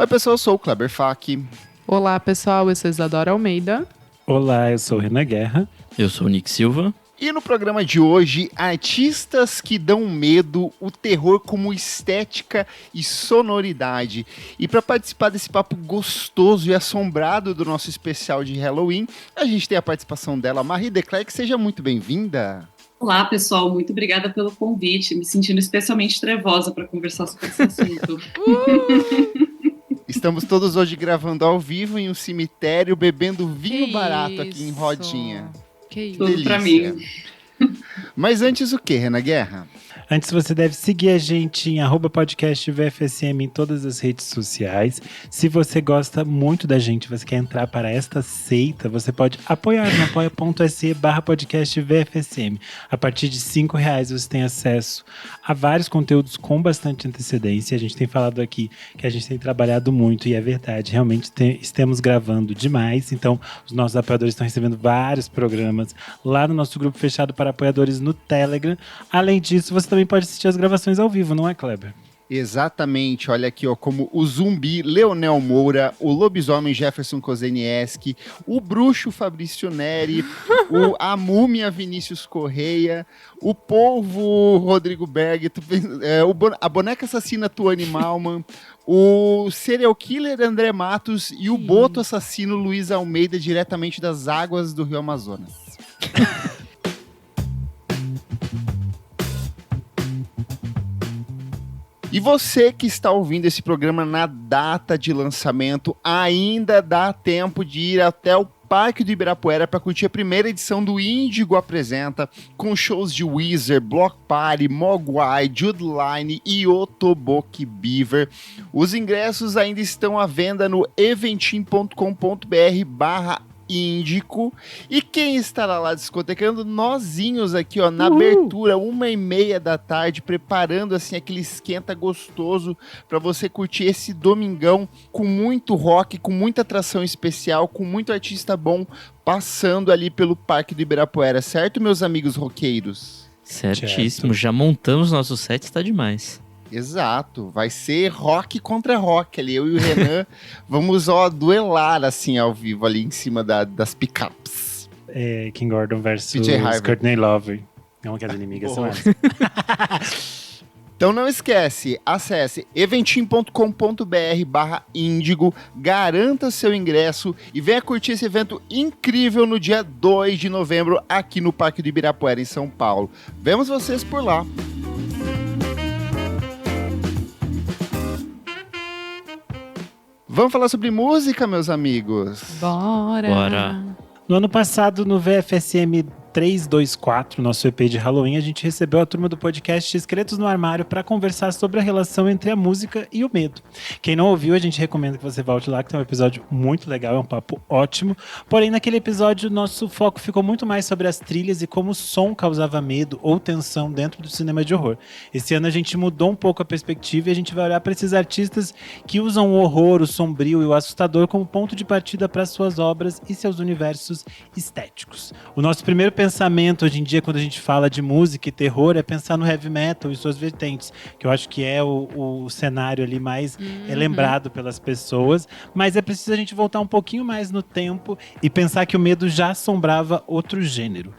pessoal, eu sou o Kleber Fak. Olá, pessoal, eu sou Isadora Almeida. Olá, eu sou o Renan Guerra. Eu sou o Nick Silva. E no programa de hoje, artistas que dão medo, o terror como estética e sonoridade. E para participar desse papo gostoso e assombrado do nosso especial de Halloween, a gente tem a participação dela, Marie Declercq. Seja muito bem-vinda. Olá, pessoal. Muito obrigada pelo convite. Me sentindo especialmente trevosa para conversar sobre esse assunto. Estamos todos hoje gravando ao vivo em um cemitério, bebendo vinho barato aqui em rodinha. Que isso. Tudo pra mim. Mas antes o que, Renan Guerra? Antes, você deve seguir a gente em @podcastvfsm em todas as redes sociais. Se você gosta muito da gente, você quer entrar para esta seita, você pode apoiar no apoia.se/podcastvfsm. A partir de R$5 você tem acesso a vários conteúdos com bastante antecedência. A gente tem falado aqui que a gente tem trabalhado muito, e é verdade, realmente estamos gravando demais. Então, os nossos apoiadores estão recebendo vários programas lá no nosso grupo fechado para apoiadores no Telegram. Além disso, você também pode assistir as gravações ao vivo, não é, Kleber? Exatamente, olha aqui, ó, como o Zumbi Leonel Moura, o Lobisomem Jefferson Kozenieski, o Bruxo Fabrício Neri, a Múmia Vinícius Correia, o Polvo Rodrigo Berg, a Boneca Assassina Tuane Malman, o Serial Killer André Matos e o Boto Assassino Luiz Almeida, diretamente das águas do Rio Amazonas. E você que está ouvindo esse programa na data de lançamento, ainda dá tempo de ir até o Parque do Ibirapuera para curtir a primeira edição do Índigo Apresenta, com shows de Weezer, Block Party, Mogwai, Jude Line e Otoboke Beaver. Os ingressos ainda estão à venda no eventim.com.br/Índico. E quem estará lá discotecando? Nozinhos aqui, ó, na abertura, 1h30 da tarde, preparando assim aquele esquenta gostoso para você curtir esse domingão com muito rock, com muita atração especial, com muito artista bom passando ali pelo Parque do Ibirapuera, certo, meus amigos roqueiros? Certíssimo, já montamos nosso set, tá demais. Exato, vai ser rock contra rock ali, eu e o Renan vamos duelar assim ao vivo ali em cima das pickups. King Gordon versus Courtney Love. Não, que as inimigas são essas. Então não esquece, acesse eventim.com.br/Índigo, garanta seu ingresso e venha curtir esse evento incrível no dia 2 de novembro aqui no Parque do Ibirapuera, em São Paulo. Vemos vocês por lá. Vamos falar sobre música, meus amigos? Bora! No ano passado, no VFSM 324, nosso EP de Halloween, a gente recebeu a turma do podcast Esqueletos no Armário para conversar sobre a relação entre a música e o medo. Quem não ouviu, a gente recomenda que você volte lá, que tem um episódio muito legal, é um papo ótimo. Porém, naquele episódio, nosso foco ficou muito mais sobre as trilhas e como o som causava medo ou tensão dentro do cinema de horror. Esse ano a gente mudou um pouco a perspectiva e a gente vai olhar para esses artistas que usam o horror, o sombrio e o assustador como ponto de partida para suas obras e seus universos estéticos. O nosso primeiro pensamento hoje em dia, quando a gente fala de música e terror, é pensar no heavy metal e suas vertentes, que eu acho que é o cenário ali mais lembrado pelas pessoas, mas é preciso a gente voltar um pouquinho mais no tempo e pensar que o medo já assombrava outro gênero.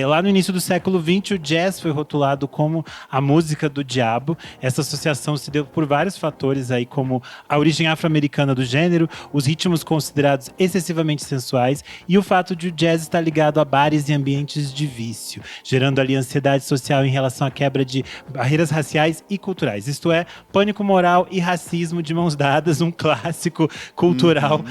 Lá no início do século XX, o jazz foi rotulado como a música do diabo. Essa associação se deu por vários fatores aí, como a origem afro-americana do gênero, os ritmos considerados excessivamente sensuais e o fato de o jazz estar ligado a bares e ambientes de vício, gerando ali ansiedade social em relação à quebra de barreiras raciais e culturais. Isto é, pânico moral e racismo de mãos dadas, um clássico cultural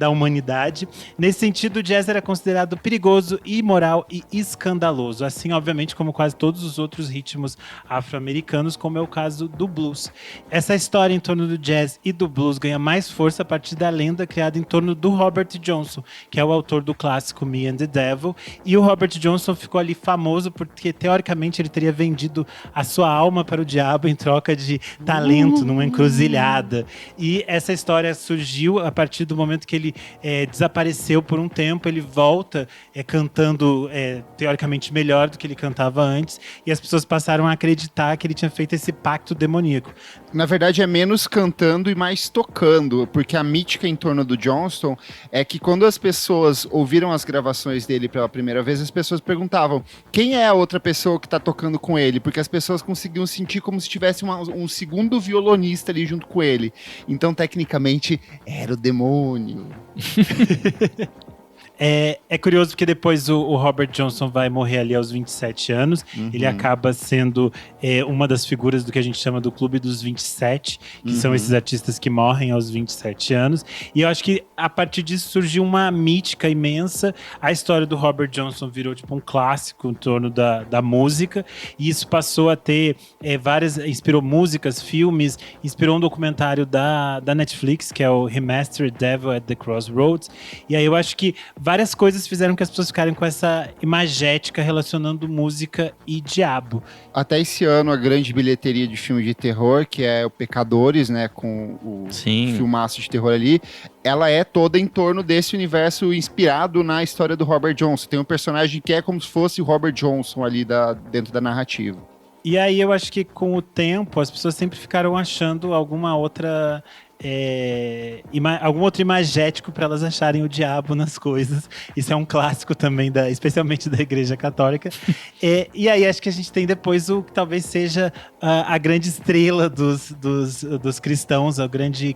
da humanidade. Nesse sentido, o jazz era considerado perigoso, imoral e escandaloso, assim, obviamente, como quase todos os outros ritmos afro-americanos, como é o caso do blues. Essa história em torno do jazz e do blues ganha mais força a partir da lenda criada em torno do Robert Johnson, que é o autor do clássico Me and the Devil, e o Robert Robert Johnson ficou ali famoso porque, teoricamente, ele teria vendido a sua alma para o diabo em troca de talento numa encruzilhada. E essa história surgiu a partir do momento que ele desapareceu por um tempo. Ele volta cantando, teoricamente, melhor do que ele cantava antes. E as pessoas passaram a acreditar que ele tinha feito esse pacto demoníaco. Na verdade, é menos cantando e mais tocando, porque a mítica em torno do Johnston é que quando as pessoas ouviram as gravações dele pela primeira vez, as pessoas perguntavam quem é a outra pessoa que tá tocando com ele, porque as pessoas conseguiam sentir como se tivesse um segundo violonista ali junto com ele. Então, tecnicamente, era o demônio. É curioso porque depois o Robert Johnson vai morrer ali aos 27 anos. Ele acaba sendo uma das figuras do que a gente chama do Clube dos 27, que são esses artistas que morrem aos 27 anos. E eu acho que a partir disso surgiu uma mítica imensa. A história do Robert Johnson virou tipo um clássico em torno da música. E isso passou a ter inspirou músicas, filmes, inspirou um documentário da Netflix, que é o Remastered Devil at the Crossroads. E aí eu acho que várias coisas fizeram que as pessoas ficarem com essa imagética relacionando música e diabo. Até esse ano, a grande bilheteria de filme de terror, que é o Pecadores, né, com o filmaço de terror ali, ela é toda em torno desse universo inspirado na história do Robert Johnson. Tem um personagem que é como se fosse o Robert Johnson ali dentro da narrativa. E aí eu acho que com o tempo as pessoas sempre ficaram achando alguma outra... algum outro imagético para elas acharem o diabo nas coisas. Isso é um clássico também, especialmente da Igreja Católica. E aí acho que a gente tem depois o que talvez seja a grande estrela dos cristãos, o grande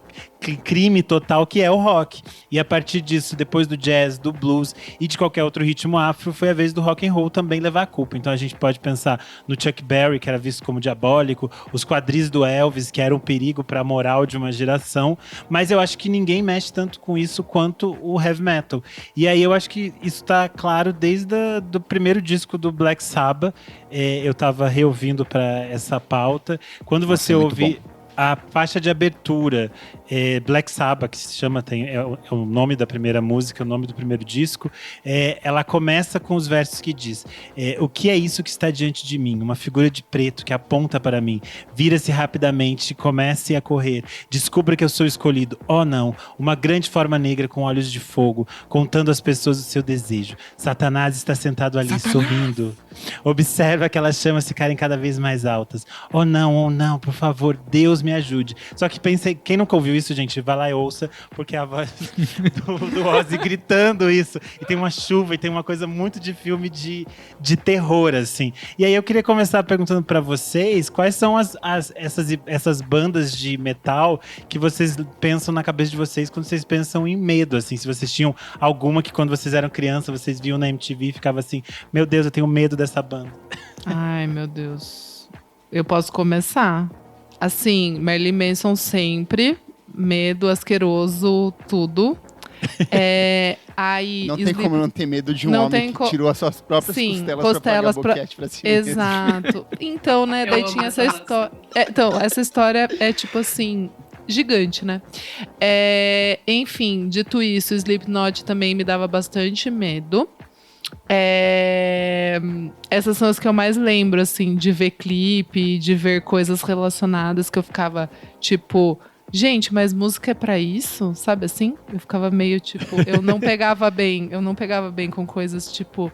crime total, que é o rock. E a partir disso, depois do jazz, do blues e de qualquer outro ritmo afro, foi a vez do rock and roll também levar a culpa. Então a gente pode pensar no Chuck Berry, que era visto como diabólico, os quadris do Elvis, que eram um perigo para a moral de uma geração, mas eu acho que ninguém mexe tanto com isso quanto o heavy metal. E aí eu acho que isso tá claro desde do primeiro disco do Black Sabbath. Eu tava reouvindo para essa pauta. Quando você ouve a faixa de abertura, Black Sabbath, que se chama, é o nome da primeira música, é o nome do primeiro disco, ela começa com os versos que diz: o que é isso que está diante de mim? Uma figura de preto que aponta para mim. Vira-se rapidamente, comece a correr. Descubra que eu sou escolhido. Oh não, uma grande forma negra com olhos de fogo, contando às pessoas o seu desejo. Satanás está sentado ali, sorrindo. Observa aquelas chamas ficarem cada vez mais altas. Oh não, por favor, Deus me ajude. Só que pensei, quem nunca ouviu isso, gente, vai lá e ouça, porque a voz do Ozzy gritando isso, e tem uma chuva, e tem uma coisa muito de filme de terror, assim. E aí eu queria começar perguntando pra vocês, quais são essas bandas de metal que vocês pensam na cabeça de vocês quando vocês pensam em medo, assim, se vocês tinham alguma que quando vocês eram criança, vocês viam na MTV e ficava assim, meu Deus, eu tenho medo dessa banda. Ai, meu Deus. Eu posso começar? Assim, Marilyn Manson sempre, medo, asqueroso, tudo. Aí, não tem como não ter medo de um homem que tirou as suas próprias costelas pra pagar boquete pra si mesmo. Exato. Então, né, daí tinha essa história. Então, essa história é tipo assim, gigante, né? Enfim, dito isso, Slipknot também me dava bastante medo. Essas são as que eu mais lembro, assim, de ver clipe, de ver coisas relacionadas que eu ficava, tipo, gente, mas música é pra isso? Sabe assim? Eu ficava meio, tipo, eu não pegava bem com coisas, tipo,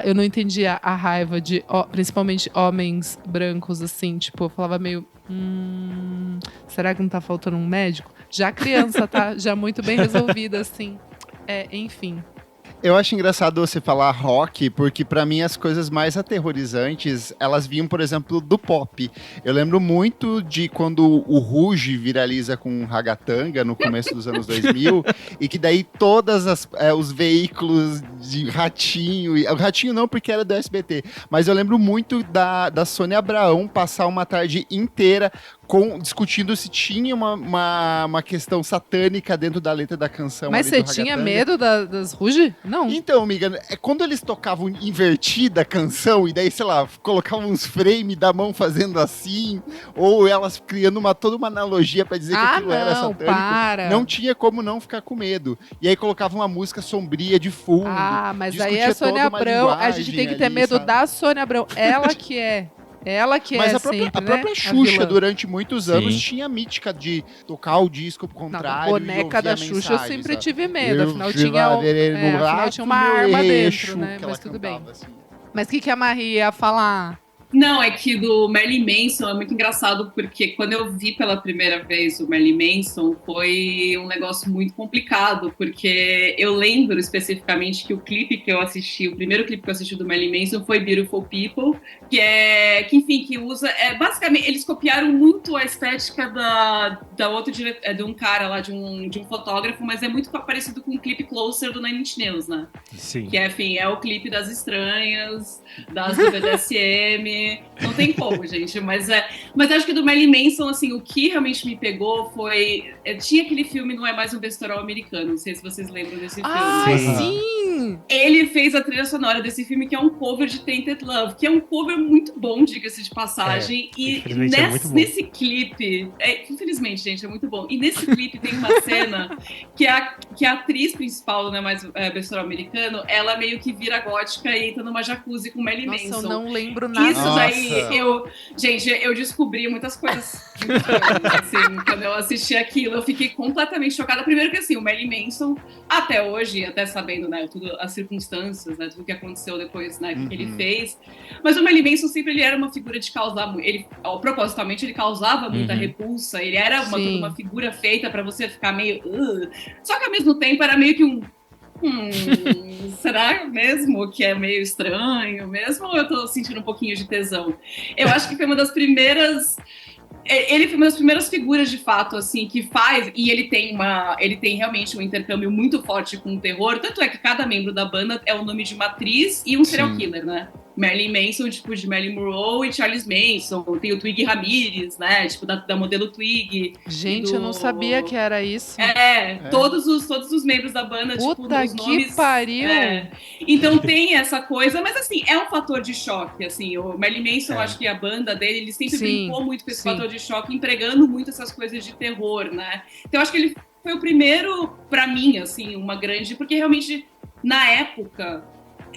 eu não entendia a raiva de, principalmente homens brancos, assim, tipo, eu falava meio, será que não tá faltando um médico? Já criança, tá? Já muito bem resolvida, assim. Enfim. Eu acho engraçado você falar rock, porque pra mim as coisas mais aterrorizantes, elas vinham, por exemplo, do pop. Eu lembro muito de quando o Ruge viraliza com Ragatanga no começo dos anos 2000, e que daí todos os veículos de Ratinho, o Ratinho não porque era do SBT, mas eu lembro muito da Sônia Abraão passar uma tarde inteira discutindo se tinha uma questão satânica dentro da letra da canção. Mas ali você do tinha Ragatanga. medo das Ruge? Não. Então, amiga, quando eles tocavam invertida a canção, e daí, sei lá, colocavam uns frames da mão fazendo assim, ou elas criando toda uma analogia pra dizer que aquilo era satânico, para. não tinha como não ficar com medo. E aí colocavam uma música sombria de fundo. Ah, mas aí discutia é a Sônia toda uma Abrão. A gente linguagem tem que ter ali, medo sabe? da Sônia Abrão. Ela que é. Mas a sempre, própria né? Xuxa, vilã. durante muitos anos, Sim. tinha a mítica de tocar o disco pro Não, contrário. a boneca e da ouvir a Xuxa eu mensagem, sempre sabe? tive medo. Afinal Eu tinha, afinal rato, tinha uma meu arma eixo, dentro, né? que ela Mas tudo bem. cantava, assim. Mas o que a Marie ia falar? Não, é que do Marilyn Manson é muito engraçado, porque quando eu vi pela primeira vez o Marilyn Manson, foi um negócio muito complicado, porque eu lembro especificamente que o clipe que eu assisti, o primeiro clipe que eu assisti do Marilyn Manson foi Beautiful People, que usa, basicamente, eles copiaram muito a estética da outra de um cara lá, de um fotógrafo, mas é muito parecido com o clipe Closer do Nine Inch Nails, né? Sim. Que é o clipe das estranhas, das do BDSM. Não tem como, gente. Mas acho que do Marilyn Manson, assim, o que realmente me pegou foi... Tinha aquele filme Não É Mais Um Besterol Americano. Não sei se vocês lembram desse filme. Ah, Sim. sim! Ele fez a trilha sonora desse filme, que é um cover de Tainted Love, que é um cover muito bom, diga-se de passagem. E infelizmente é muito bom. nesse clipe... infelizmente, gente, é muito bom. E nesse clipe tem uma cena que a atriz principal do Não É Mais Besterol Americano, ela meio que vira gótica e entra numa jacuzzi com Marilyn Nossa, Manson. eu não lembro nada. Isso daí, Nossa. eu descobri muitas coisas muito estranhas, assim, quando eu assisti aquilo, eu fiquei completamente chocada. Primeiro que, assim, o Marilyn Manson, até hoje, até sabendo, né, tudo, as circunstâncias, né, tudo que aconteceu depois, né, que ele fez, mas o Marilyn Manson sempre ele era uma figura de causar, propositalmente, ele causava muita repulsa, ele era toda uma figura feita pra você ficar meio... Só que, ao mesmo tempo, era meio que um... será mesmo que é meio estranho mesmo, ou eu tô sentindo um pouquinho de tesão? Eu acho que foi uma das primeiras... Ele foi uma das primeiras figuras, de fato, assim, que faz... E ele tem realmente um intercâmbio muito forte com o terror. Tanto é que cada membro da banda é o nome de uma atriz e um serial killer, né? Marilyn Manson, tipo, de Marilyn Monroe e Charles Manson. Tem o Twig Ramirez, né? Tipo, da modelo Twig. Gente, eu não sabia que era isso. Todos os membros da banda, tipo, Puta os que nomes... pariu! Então tem essa coisa, mas assim, é um fator de choque, assim. O Marilyn Manson, eu acho que a banda dele, ele sempre brincou muito com esse fator de choque, empregando muito essas coisas de terror, né? Então eu acho que ele foi o primeiro, pra mim, assim, uma grande... Porque realmente, na época...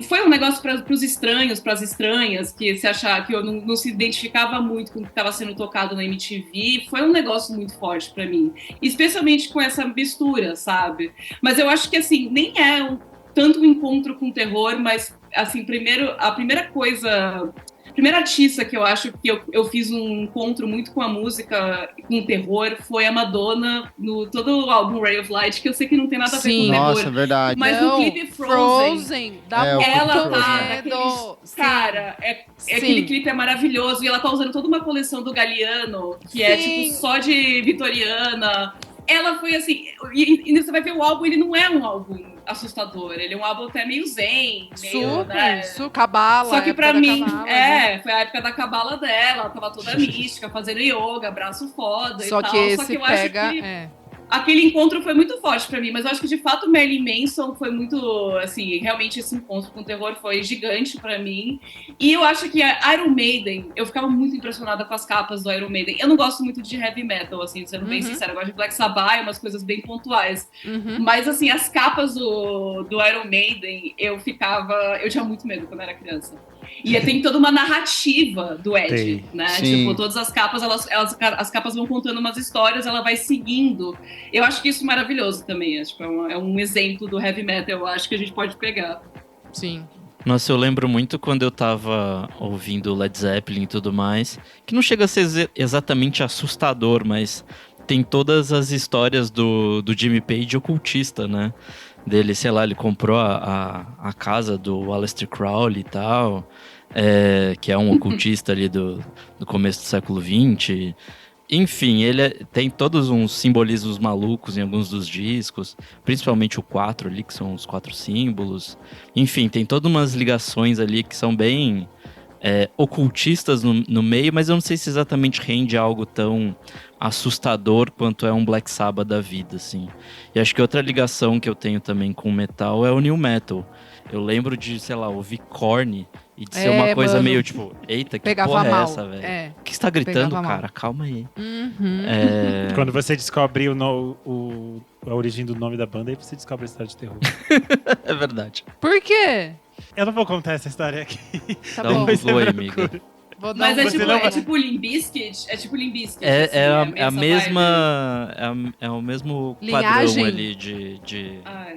Foi um negócio para os estranhos, para as estranhas, que se achar que eu não se identificava muito com o que estava sendo tocado na MTV. Foi um negócio muito forte para mim, especialmente com essa mistura, sabe? Mas eu acho que assim nem é tanto um encontro com terror, mas assim a primeira artista que eu acho que eu fiz um encontro muito com a música, com o terror, foi a Madonna, no todo o álbum Ray of Light, que eu sei que não tem nada a ver com terror. Nossa, verdade. Mas no clipe Frozen dá ela muito tá medo. cara, aquele clipe é maravilhoso, e ela tá usando toda uma coleção do Galliano, que é tipo só de vitoriana. Ela foi assim, e você vai ver o álbum, ele não é um álbum assustador, ele é um álbum até meio zen, meio, né? Cabala. Só que pra mim, cabala, foi a época da cabala dela, ela tava toda mística, fazendo yoga, braço foda só e tal. Que esse Só que eu pega, acho que aquele encontro foi muito forte pra mim, mas eu acho que de fato Marilyn Manson foi muito, assim, realmente esse encontro com o terror foi gigante pra mim. E eu acho que a Iron Maiden, eu ficava muito impressionada com as capas do Iron Maiden. Eu não gosto muito de heavy metal, assim, sendo bem sincera, eu gosto de Black Sabbath, umas coisas bem pontuais. Mas, assim, as capas do Iron Maiden, eu tinha muito medo quando era criança. E tem toda uma narrativa do Ed, né? Sim. Tipo, todas as capas, as capas vão contando umas histórias, ela vai seguindo. Eu acho que isso é maravilhoso também. Tipo, é um exemplo do heavy metal, eu acho que a gente pode pegar. Sim. Nossa, eu lembro muito quando eu tava ouvindo Led Zeppelin e tudo mais, que não chega a ser exatamente assustador, mas tem todas as histórias do Jimmy Page ocultista, né? Dele, sei lá, ele comprou a casa do Aleister Crowley e tal, que é um ocultista ali do começo do século XX. Enfim, ele tem todos uns simbolismos malucos em alguns dos discos, principalmente o 4 ali, que são os 4 símbolos. Enfim, tem todas umas ligações ali que são bem ocultistas no meio, mas eu não sei se exatamente rende algo tão assustador quanto é um Black Sabbath da vida, assim. E acho que outra ligação que eu tenho também com o metal é o new metal. Eu lembro de, sei lá, ouvir Korn e de ser uma coisa meio tipo, eita, que pegava porra mal. é essa, velho? O que você tá gritando, cara? Calma aí. Quando você descobre a origem do nome da banda, aí você descobre a história de terror. É verdade. Por quê? Eu não vou contar essa história aqui. Tá Dá um bom. oi, amiga. Mas é não- tipo Limp Bizkit? É tipo Limp Bizkit. É assim, a essa mesma. É o mesmo Linhagem? padrão ali de. vibe. Ai.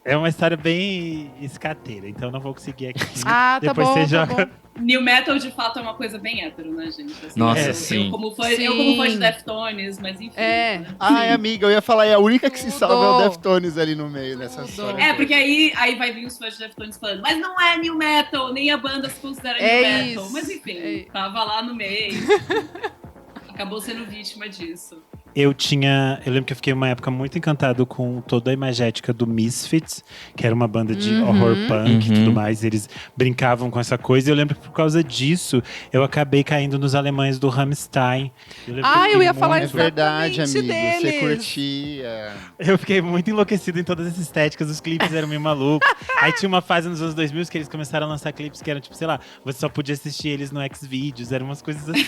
É uma história bem escateira, então eu não vou conseguir aqui. Ah, tá Depois bom, você tá joga. bom. New Metal, de fato, é uma coisa bem hétero, né, gente? Assim, Nossa, sim. Eu como fã Sim. de Deftones, mas enfim. É. Né? Ai, amiga, eu ia falar, é a única que se Tudo. salva é o Deftones ali no meio dessa Tudo. história. É, porque aí vai vir os fãs de Deftones falando, mas não é New Metal, nem a banda se considera New É Metal. isso. Mas enfim, É. tava lá no meio. Acabou sendo vítima disso. Eu lembro que eu fiquei uma época muito encantado com toda a imagética do Misfits, que era uma banda de horror punk e tudo mais. Eles brincavam com essa coisa. E eu lembro que por causa disso, eu acabei caindo nos alemães do Rammstein. Eu ia falar É isso. verdade, Exatamente amigo. Você deles. curtia. Eu fiquei muito enlouquecido em todas essas estéticas. Os clipes eram meio malucos. Aí tinha uma fase nos anos 2000 que eles começaram a lançar clipes que eram tipo, sei lá, você só podia assistir eles no Xvideos. Eram umas coisas assim,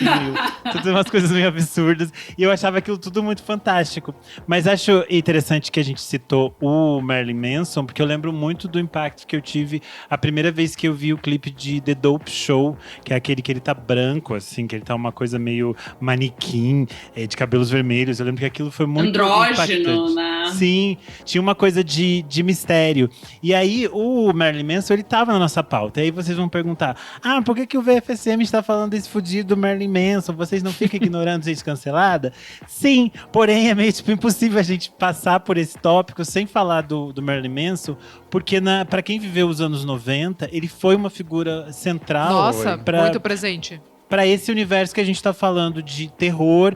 tudo umas coisas meio absurdas. E eu achava aquilo tudo muito fantástico. Mas acho interessante que a gente citou o Marilyn Manson, porque eu lembro muito do impacto que eu tive a primeira vez que eu vi o clipe de The Dope Show, que é aquele que ele tá branco, assim, que ele tá uma coisa meio manequim, de cabelos vermelhos. Eu lembro que aquilo foi muito Andrógeno, impactante. né? Sim, tinha uma coisa de mistério. E aí, o Marilyn Manson, ele tava na nossa pauta. E aí vocês vão perguntar, por que o VFSM está falando desse fudido do Marilyn Manson? Vocês não ficam ignorando gente cancelada? Sim, porém é meio tipo, impossível a gente passar por esse tópico sem falar do Marilyn Manson, porque pra quem viveu os anos 90, ele foi uma figura central. Nossa, pra, muito presente. Para esse universo que a gente está falando de terror,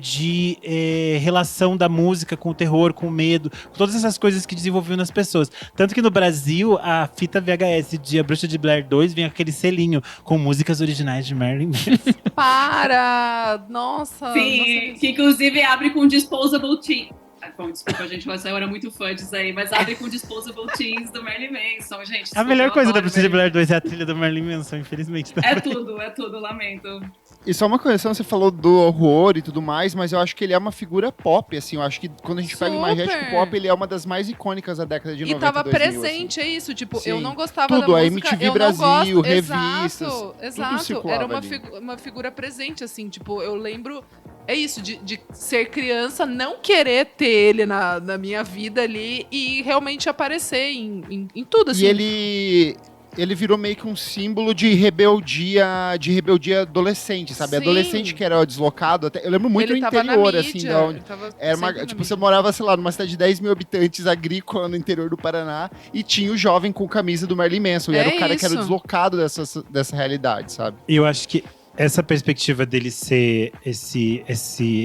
de relação da música com o terror, com o medo, com todas essas coisas que desenvolveu nas pessoas. Tanto que no Brasil, a fita VHS de A Bruxa de Blair 2 vem com aquele selinho com músicas originais de Marilyn Manson. Para! Nossa! Sim, nossa. que inclusive abre com Disposable Teen. Bom, desculpa, gente, mas eu era muito fã disso aí, mas abre com Disposable Teens do Marilyn Manson, gente. A melhor coisa da adoro Bruxa de Blair 2 é a trilha do Marilyn Manson, infelizmente. É tudo, lamento. E só uma correção, você falou do horror e tudo mais, mas eu acho que ele é uma figura pop, assim. Eu acho que quando a gente pega o Imagético Pop, ele é uma das mais icônicas da década de 90, E tava 2000, presente, assim. é isso. Tipo, Sim. eu não gostava Tudo, da a música. MTV eu Brasil, não gosto. revistas, Exato. tudo circulava Era ali. uma figura presente, assim. Tipo, eu lembro... É isso, de ser criança, não querer ter ele na minha vida ali e realmente aparecer em tudo, assim. E ele virou meio que um símbolo de rebeldia adolescente, sabe? Sim. Adolescente que era deslocado. Eu lembro muito Ele no tava interior, na assim, mídia, da onde. ele tava Era sempre na tipo, mídia. você morava, sei lá, numa cidade de 10 mil habitantes, agrícola, no interior do Paraná, e tinha o jovem com camisa do Marilyn Manson. E era o cara que era o isso. deslocado dessa realidade, sabe? E eu acho que essa perspectiva dele ser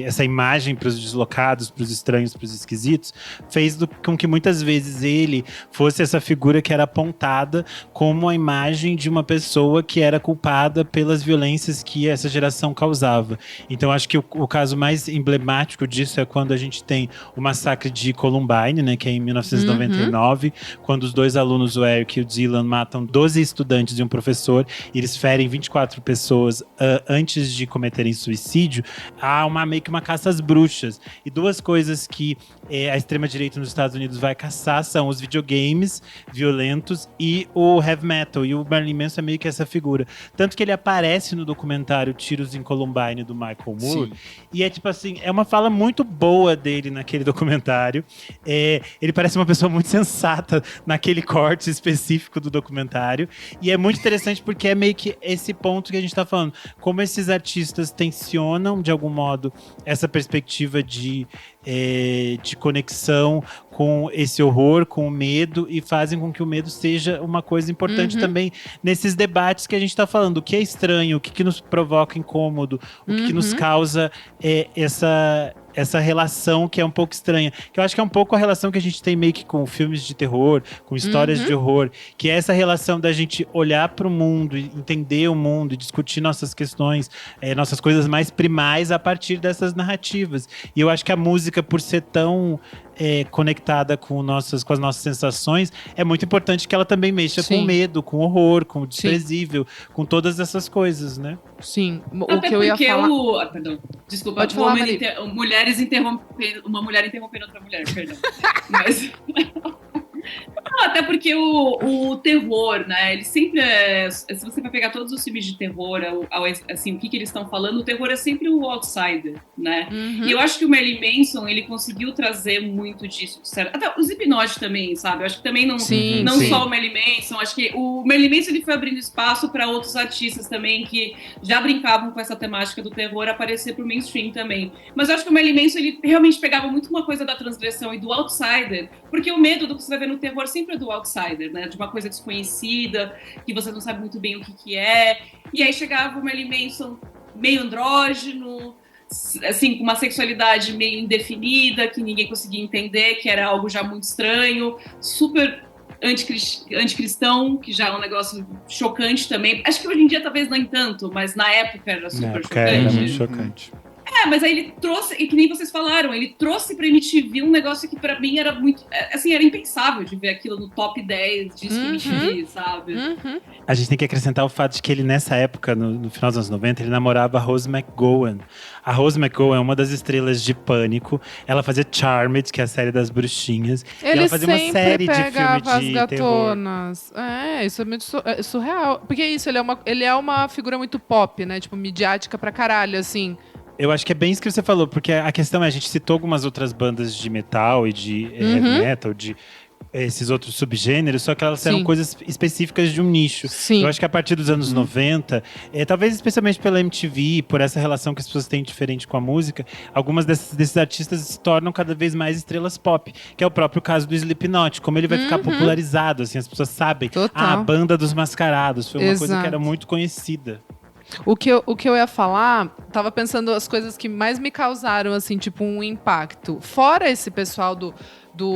essa imagem para os deslocados, para os estranhos, para os esquisitos, fez com que muitas vezes ele fosse essa figura que era apontada como a imagem de uma pessoa que era culpada pelas violências que essa geração causava. Então acho que o caso mais emblemático disso é quando a gente tem o massacre de Columbine, né, que é em 1999, quando os dois alunos, o Eric e o Dylan, matam 12 estudantes e um professor, e eles ferem 24 pessoas antes de cometerem suicídio. Há meio que uma caça às bruxas. E duas coisas que a extrema-direita nos Estados Unidos vai caçar são os videogames violentos e o heavy metal. E o Marilyn Manson é meio que essa figura. Tanto que ele aparece no documentário Tiros em Columbine, do Michael Moore. Sim. E é tipo assim, é uma fala muito boa dele naquele documentário. Ele parece uma pessoa muito sensata naquele corte específico do documentário. E é muito interessante porque é meio que esse ponto que a gente tá falando. Como esses artistas tensionam, de algum modo, essa perspectiva de de conexão com esse horror, com o medo, e fazem com que o medo seja uma coisa importante também nesses debates que a gente está falando. O que é estranho, o que nos provoca incômodo, o que nos causa essa relação que é um pouco estranha. Que eu acho que é um pouco a relação que a gente tem meio que com filmes de terror, com histórias de horror, que é essa relação da gente olhar para o mundo, entender o mundo, discutir nossas questões, nossas coisas mais primais a partir dessas narrativas. E eu acho que a música, por ser tão conectada com as nossas sensações, é muito importante que ela também mexa com o medo, com o horror, com o desprezível, com todas essas coisas, né? Sim. Até que eu ia falar... Perdão. Desculpa. Pode falar, Uma mulher interrompendo outra mulher, perdão. Mas... Não, até porque o terror, né? Ele sempre se você vai pegar todos os filmes de terror, assim, o que eles estão falando, o terror é sempre o outsider, né? E eu acho que o Marilyn Manson, ele conseguiu trazer muito disso. Até o Slipknot também, sabe? Eu acho que também não só o Marilyn Manson, acho que o Marilyn Manson ele foi abrindo espaço para outros artistas também que já brincavam com essa temática do terror aparecer pro mainstream também. Mas eu acho que o Marilyn Manson, ele realmente pegava muito uma coisa da transgressão e do outsider, porque o medo do que você vai ver no terror sempre é do outsider, né? De uma coisa desconhecida, que você não sabe muito bem o que é. E aí chegava o Marilyn Manson meio andrógeno, assim, com uma sexualidade meio indefinida, que ninguém conseguia entender, que era algo já muito estranho, super anticristão, que já é um negócio chocante também. Acho que hoje em dia talvez nem tanto, mas na época era super chocante. Era muito chocante. Mas aí ele trouxe, e que nem vocês falaram, ele trouxe pra MTV um negócio que pra mim era muito, assim, era impensável de ver aquilo no top 10 disco MTV, sabe? A gente tem que acrescentar o fato de que ele, nessa época, no final dos anos 90, ele namorava a Rose McGowan. A Rose McGowan é uma das estrelas de Pânico. Ela fazia Charmed, que é a série das bruxinhas. Ele e ela fazia uma série de filme as de gatonas. Isso é muito surreal. Porque é isso, ele é uma figura muito pop, né? Tipo, midiática pra caralho, assim. Eu acho que é bem isso que você falou, porque a questão é, a gente citou algumas outras bandas de metal e de heavy metal, de esses outros subgêneros, só que elas eram coisas específicas de um nicho. Sim. Eu acho que a partir dos anos 90, talvez especialmente pela MTV, por essa relação que as pessoas têm diferente com a música, algumas desses artistas se tornam cada vez mais estrelas pop, que é o próprio caso do Slipknot, como ele vai ficar popularizado, assim, as pessoas sabem. A banda dos mascarados foi uma coisa que era muito conhecida. O que eu ia falar, tava pensando as coisas que mais me causaram, assim, tipo, um impacto. Fora esse pessoal do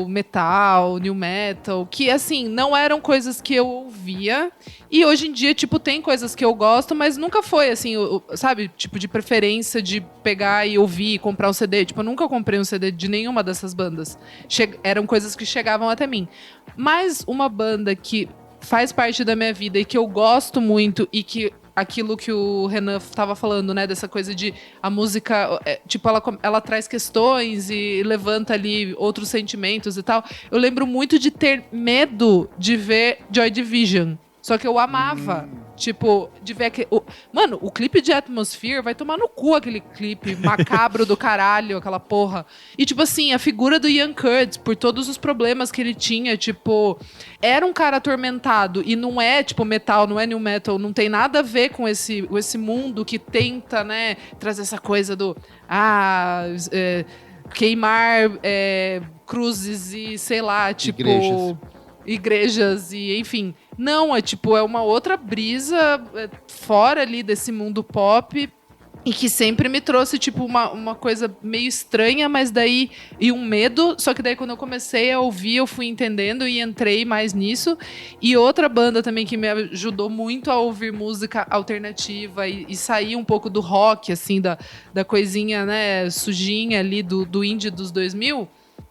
metal, new metal, que, assim, não eram coisas que eu ouvia. E hoje em dia, tipo, tem coisas que eu gosto, mas nunca foi, assim, sabe? Tipo, de preferência de pegar e ouvir, comprar um CD. Tipo, eu nunca comprei um CD de nenhuma dessas bandas. Eram coisas que chegavam até mim. Mas uma banda que faz parte da minha vida e que eu gosto muito e que aquilo que o Renan estava falando, né? Dessa coisa de a música, tipo, ela traz questões e levanta ali outros sentimentos e tal. Eu lembro muito de ter medo de ver Joy Division. Só que eu amava. Tipo, de ver aquele... Mano, o clipe de Atmosphere vai tomar no cu aquele clipe macabro do caralho, aquela porra. E, tipo assim, a figura do Ian Curtis, por todos os problemas que ele tinha, tipo... Era um cara atormentado. E não é, tipo, metal, não é new metal. Não tem nada a ver com esse mundo que tenta, né, trazer essa coisa do... queimar cruzes e, sei lá, tipo... Igrejas e, enfim. Não, é uma outra brisa fora ali desse mundo pop e que sempre me trouxe, tipo, uma coisa meio estranha, mas daí... E um medo, só que daí quando eu comecei a ouvir, eu fui entendendo e entrei mais nisso. E outra banda também que me ajudou muito a ouvir música alternativa e sair um pouco do rock, assim, da coisinha, né, sujinha ali do indie dos 2000...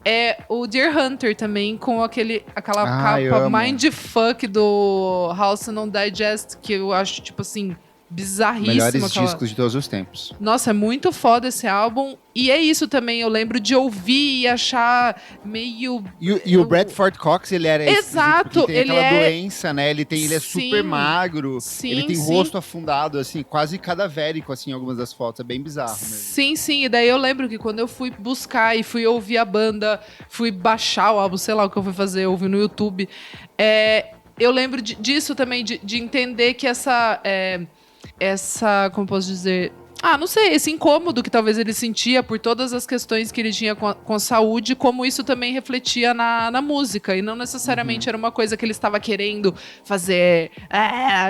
É o Deer Hunter também, com aquela capa mindfuck do House on Digest, que eu acho, tipo assim, bizarríssima. Melhores discos de todos os tempos. Nossa, é muito foda esse álbum. E é isso também, eu lembro de ouvir e achar meio... E o Bradford Cox, ele era exato, ele tem aquela doença, né? Ele é super magro, ele tem rosto afundado, assim, quase cadavérico, assim, em algumas das fotos. É bem bizarro mesmo. Sim. E daí eu lembro que quando eu fui buscar e fui ouvir a banda, fui baixar o álbum, sei lá o que eu fui fazer, ouvir no YouTube, eu lembro disso também, de entender que essa, como posso dizer... não sei, esse incômodo que talvez ele sentia por todas as questões que ele tinha com a saúde, como isso também refletia na música. E não necessariamente era uma coisa que ele estava querendo fazer,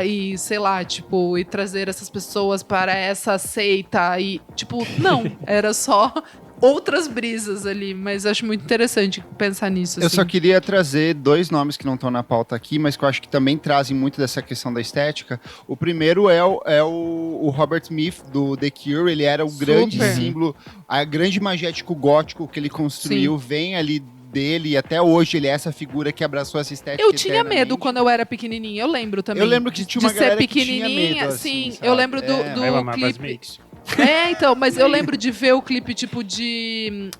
e sei lá, tipo, e trazer essas pessoas para essa seita. E, tipo, não, era só outras brisas ali, mas acho muito interessante pensar nisso. Eu só queria trazer 2 nomes que não estão na pauta aqui, mas que eu acho que também trazem muito dessa questão da estética. O primeiro é o Robert Smith, do The Cure. Ele era o grande símbolo, a grande magético gótico que ele construiu, vem ali dele, e até hoje ele é essa figura que abraçou essa estética. Eu tinha medo quando eu era pequenininha, eu lembro também. Eu lembro que tinha uma galera que tinha medo, assim, sabe? eu lembro do clipe. Então, mas eu lembro de ver o clipe, tipo, de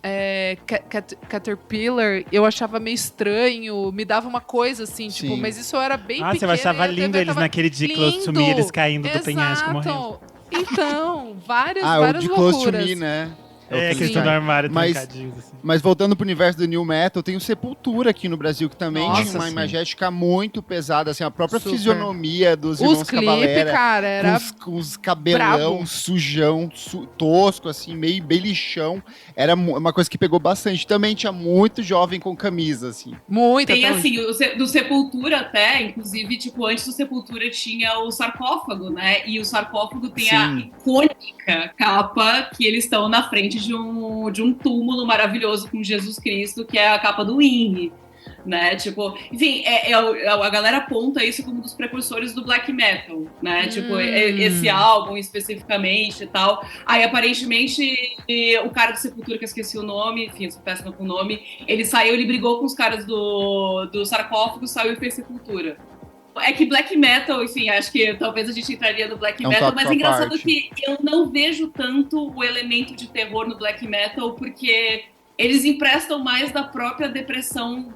Caterpillar, eu achava meio estranho, me dava uma coisa, assim, tipo, mas isso eu era bem pequena. Você achava lindo eles naquele de Close to Me, eles caindo do penhasco morrendo. Então, várias o de loucuras. Close to Me, né? Que estão no armário assim. Mas voltando pro universo do New Metal, tem o Sepultura aqui no Brasil, que também tinha uma imagética muito pesada, assim, a própria fisionomia dos irmãos Cavalera. Cara, era com os cabelão sujão, tosco, assim, meio lixão. Era uma coisa que pegou bastante. Também tinha muito jovem com camisa, assim. Muito. Tem, assim, do Sepultura até, inclusive, tipo, antes do Sepultura tinha o sarcófago, né? E o sarcófago tem a icônica capa que eles estão na frente de um túmulo maravilhoso com Jesus Cristo, que é a capa do Wing, né? Tipo, enfim, a galera aponta isso como um dos precursores do black metal, né? Tipo, esse álbum especificamente e tal. Aí, aparentemente, o cara do Sepultura, que eu esqueci o nome, enfim, eu sou péssima com o nome, ele brigou com os caras do sarcófago, saiu e fez Sepultura. É que black metal, enfim, acho que talvez a gente entraria no black metal, mas é engraçado que eu não vejo tanto o elemento de terror no black metal, porque eles emprestam mais da própria depressão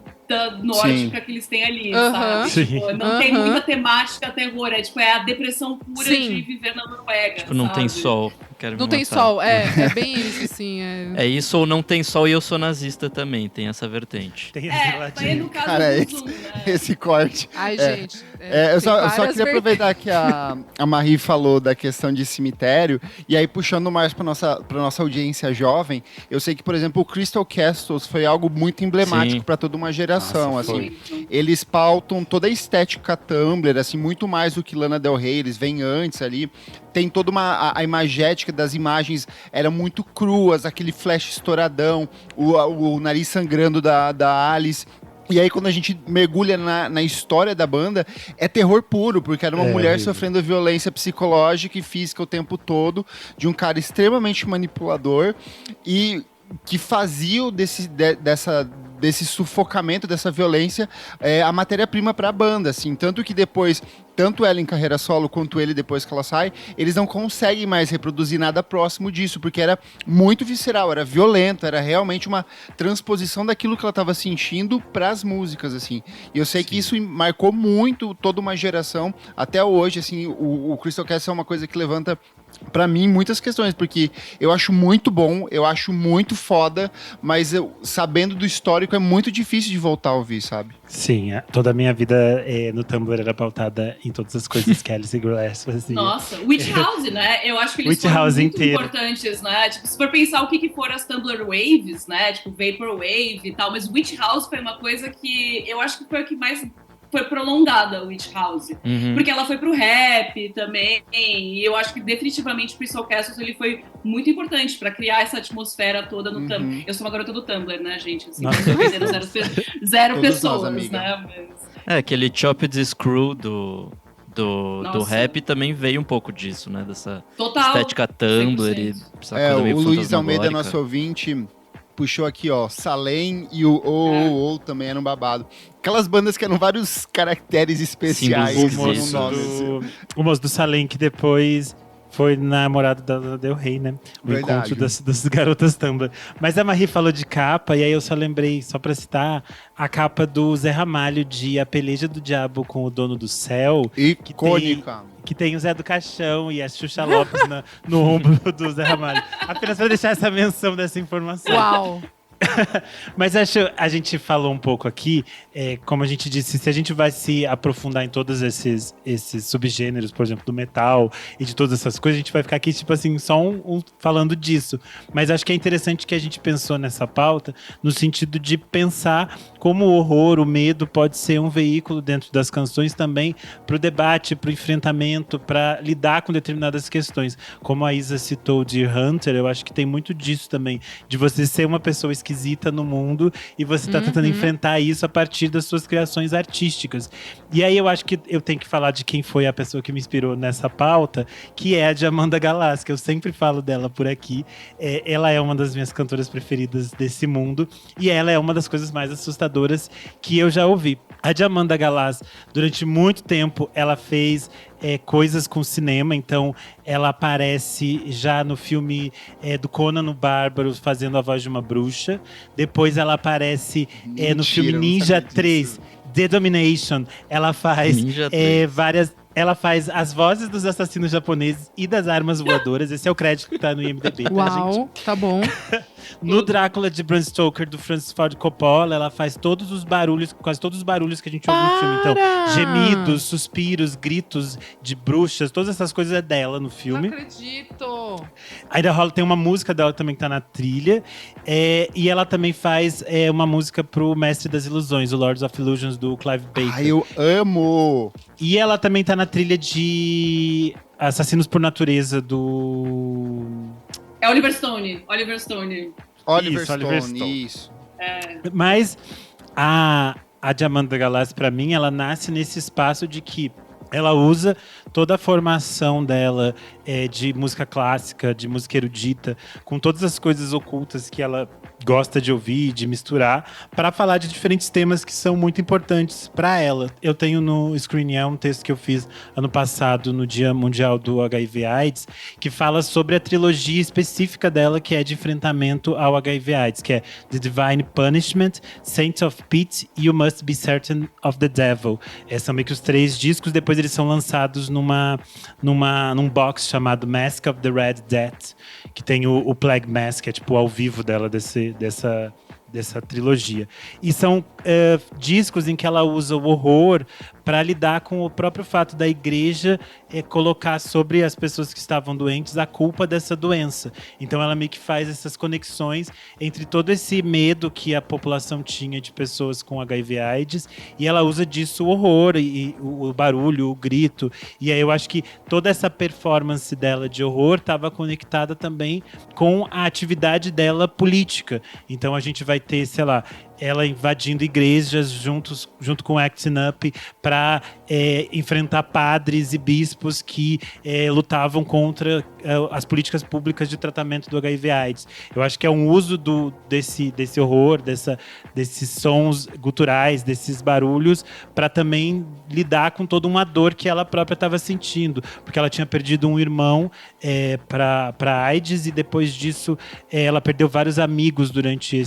nórdica que eles têm ali, sabe? Tipo, não tem muita temática terror, é a depressão pura de viver na Noruega. Tipo, não tem sol. Não tem sol, é bem isso, assim. É isso, ou não tem sol e eu sou nazista também, tem essa vertente. Tem esse mas no caso cara, do Zoom, né? Esse corte. Ai, gente. Eu só queria aproveitar que a Marie falou da questão de cemitério, e aí puxando mais para nossa audiência jovem, eu sei que, por exemplo, o Crystal Castles foi algo muito emblemático para toda uma geração. Nossa, assim. Eles pautam toda a estética Tumblr, assim, muito mais do que Lana Del Rey, eles vêm antes ali. Tem toda a imagética das imagens, eram muito cruas, aquele flash estouradão, o nariz sangrando da Alice. E aí, quando a gente mergulha na história da banda, é terror puro, porque era uma mulher sofrendo violência psicológica e física o tempo todo, de um cara extremamente manipulador e que fazia desse sufocamento, dessa violência, a matéria-prima para a banda, assim. Tanto que depois, tanto ela em carreira solo, quanto ele depois que ela sai, eles não conseguem mais reproduzir nada próximo disso, porque era muito visceral, era violento, era realmente uma transposição daquilo que ela estava sentindo para as músicas, assim. E eu sei que isso marcou muito toda uma geração, até hoje, assim, o Crystal Castles é uma coisa que levanta pra mim muitas questões, porque eu acho muito bom, eu acho muito foda, mas sabendo do histórico é muito difícil de voltar a ouvir, sabe? Sim, toda a minha vida no Tumblr era pautada em todas as coisas que Alice Glass fazia. Nossa, Witch House, né? Eu acho que eles foram muito importantes, né? Tipo, se for pensar o que foram as Tumblr Waves, né? Tipo, Vaporwave e tal, mas Witch House foi uma coisa que eu acho que foi o que mais foi prolongada, o Witch House. Porque ela foi pro rap também, e eu acho que definitivamente o Crystal Castles ele foi muito importante pra criar essa atmosfera toda no Tumblr. Eu sou uma garota do Tumblr, né, gente? Assim, não tô vendendo zero pessoas, né? Mas... aquele Chopped Screw do rap também veio um pouco disso, né? Dessa estética Tumblr e essa coisa meio o Luiz Almeida, fantasmagórica. nosso ouvinte, puxou aqui, ó, Salem e o também eram babado. Aquelas bandas que eram vários caracteres especiais. O moço do Salem, que depois foi namorado da Lana Del Rey, né? O encontro das garotas Tumblr. Mas a Marie falou de capa, e aí eu só lembrei, só pra citar, a capa do Zé Ramalho de A Peleja do Diabo com o Dono do Céu. Icônica. Que tem o Zé do Caixão e a Xuxa Lopes no ombro do Zé Ramalho. Apenas pra deixar essa menção dessa informação. Uau! Mas acho a gente falou um pouco aqui, como a gente disse, se a gente vai se aprofundar em todos esses subgêneros, por exemplo, do metal e de todas essas coisas, a gente vai ficar aqui, tipo assim, só falando disso. Mas acho que é interessante que a gente pensou nessa pauta no sentido de pensar como o horror, o medo pode ser um veículo dentro das canções também para o debate, para o enfrentamento, para lidar com determinadas questões. Como a Isa citou de Hunter, eu acho que tem muito disso também, de você ser uma pessoa esquisita no mundo e você tá tentando enfrentar isso a partir das suas criações artísticas. E aí eu acho que eu tenho que falar de quem foi a pessoa que me inspirou nessa pauta, que é a de Amanda Galassi, que eu sempre falo dela por aqui. Ela é uma das minhas cantoras preferidas desse mundo e ela é uma das coisas mais assustadoras que eu já ouvi. A de Amanda Galassi, durante muito tempo, ela fez coisas com cinema, então ela aparece já no filme do Conan o Bárbaro fazendo a voz de uma bruxa. Depois ela aparece no filme Ninja 3, The Domination. Ela faz várias... Ela faz as vozes dos assassinos japoneses e das armas voadoras. Esse é o crédito que tá no IMDb, tá, Uau, gente? tá bom. No Drácula de Bram Stoker, do Francis Ford Coppola, ela faz todos os barulhos, quase todos os barulhos que a gente ouve no filme. Então, gemidos, suspiros, gritos de bruxas, todas essas coisas é dela no filme. Não acredito! Ainda rola, tem uma música dela também que tá na trilha. E ela também faz uma música pro Mestre das Ilusões, o Lords of Illusions, do Clive Baker. Ai, eu amo! E ela também tá na trilha de Assassinos por Natureza, do... É Oliver Stone. Oliver Stone. Oliver Oliver Stone, Stone. isso. Mas a de Amanda Galassi, pra mim, ela nasce nesse espaço de que ela usa toda a formação dela de música clássica, de música erudita, com todas as coisas ocultas que ela gosta de ouvir, de misturar, para falar de diferentes temas que são muito importantes para ela. Eu tenho no Screen um texto que eu fiz ano passado, no Dia Mundial do HIV/AIDS, que fala sobre a trilogia específica dela, que é de enfrentamento ao HIV/AIDS, que é The Divine Punishment, Saints of Pity e You Must Be Certain of the Devil. São meio que os 3 discos, depois eles são lançados num box chamado Mask of the Red Death, que tem o Plague Mask, que é tipo ao vivo dela dessa trilogia. E são discos em que ela usa o horror para lidar com o próprio fato da igreja colocar sobre as pessoas que estavam doentes a culpa dessa doença. Então ela meio que faz essas conexões entre todo esse medo que a população tinha de pessoas com HIV/AIDS, e ela usa disso o horror e o barulho, o grito. E aí eu acho que toda essa performance dela de horror estava conectada também com a atividade dela política. Então a gente vai ter, sei lá, ela invadindo igrejas junto com Acting Up para enfrentar padres e bispos que lutavam contra as políticas públicas de tratamento do HIV/AIDS. Eu acho que é um uso desse horror, desses sons guturais, desses barulhos, para também lidar com toda uma dor que ela própria estava sentindo, porque ela tinha perdido um irmão para AIDS, e depois disso ela perdeu vários amigos durante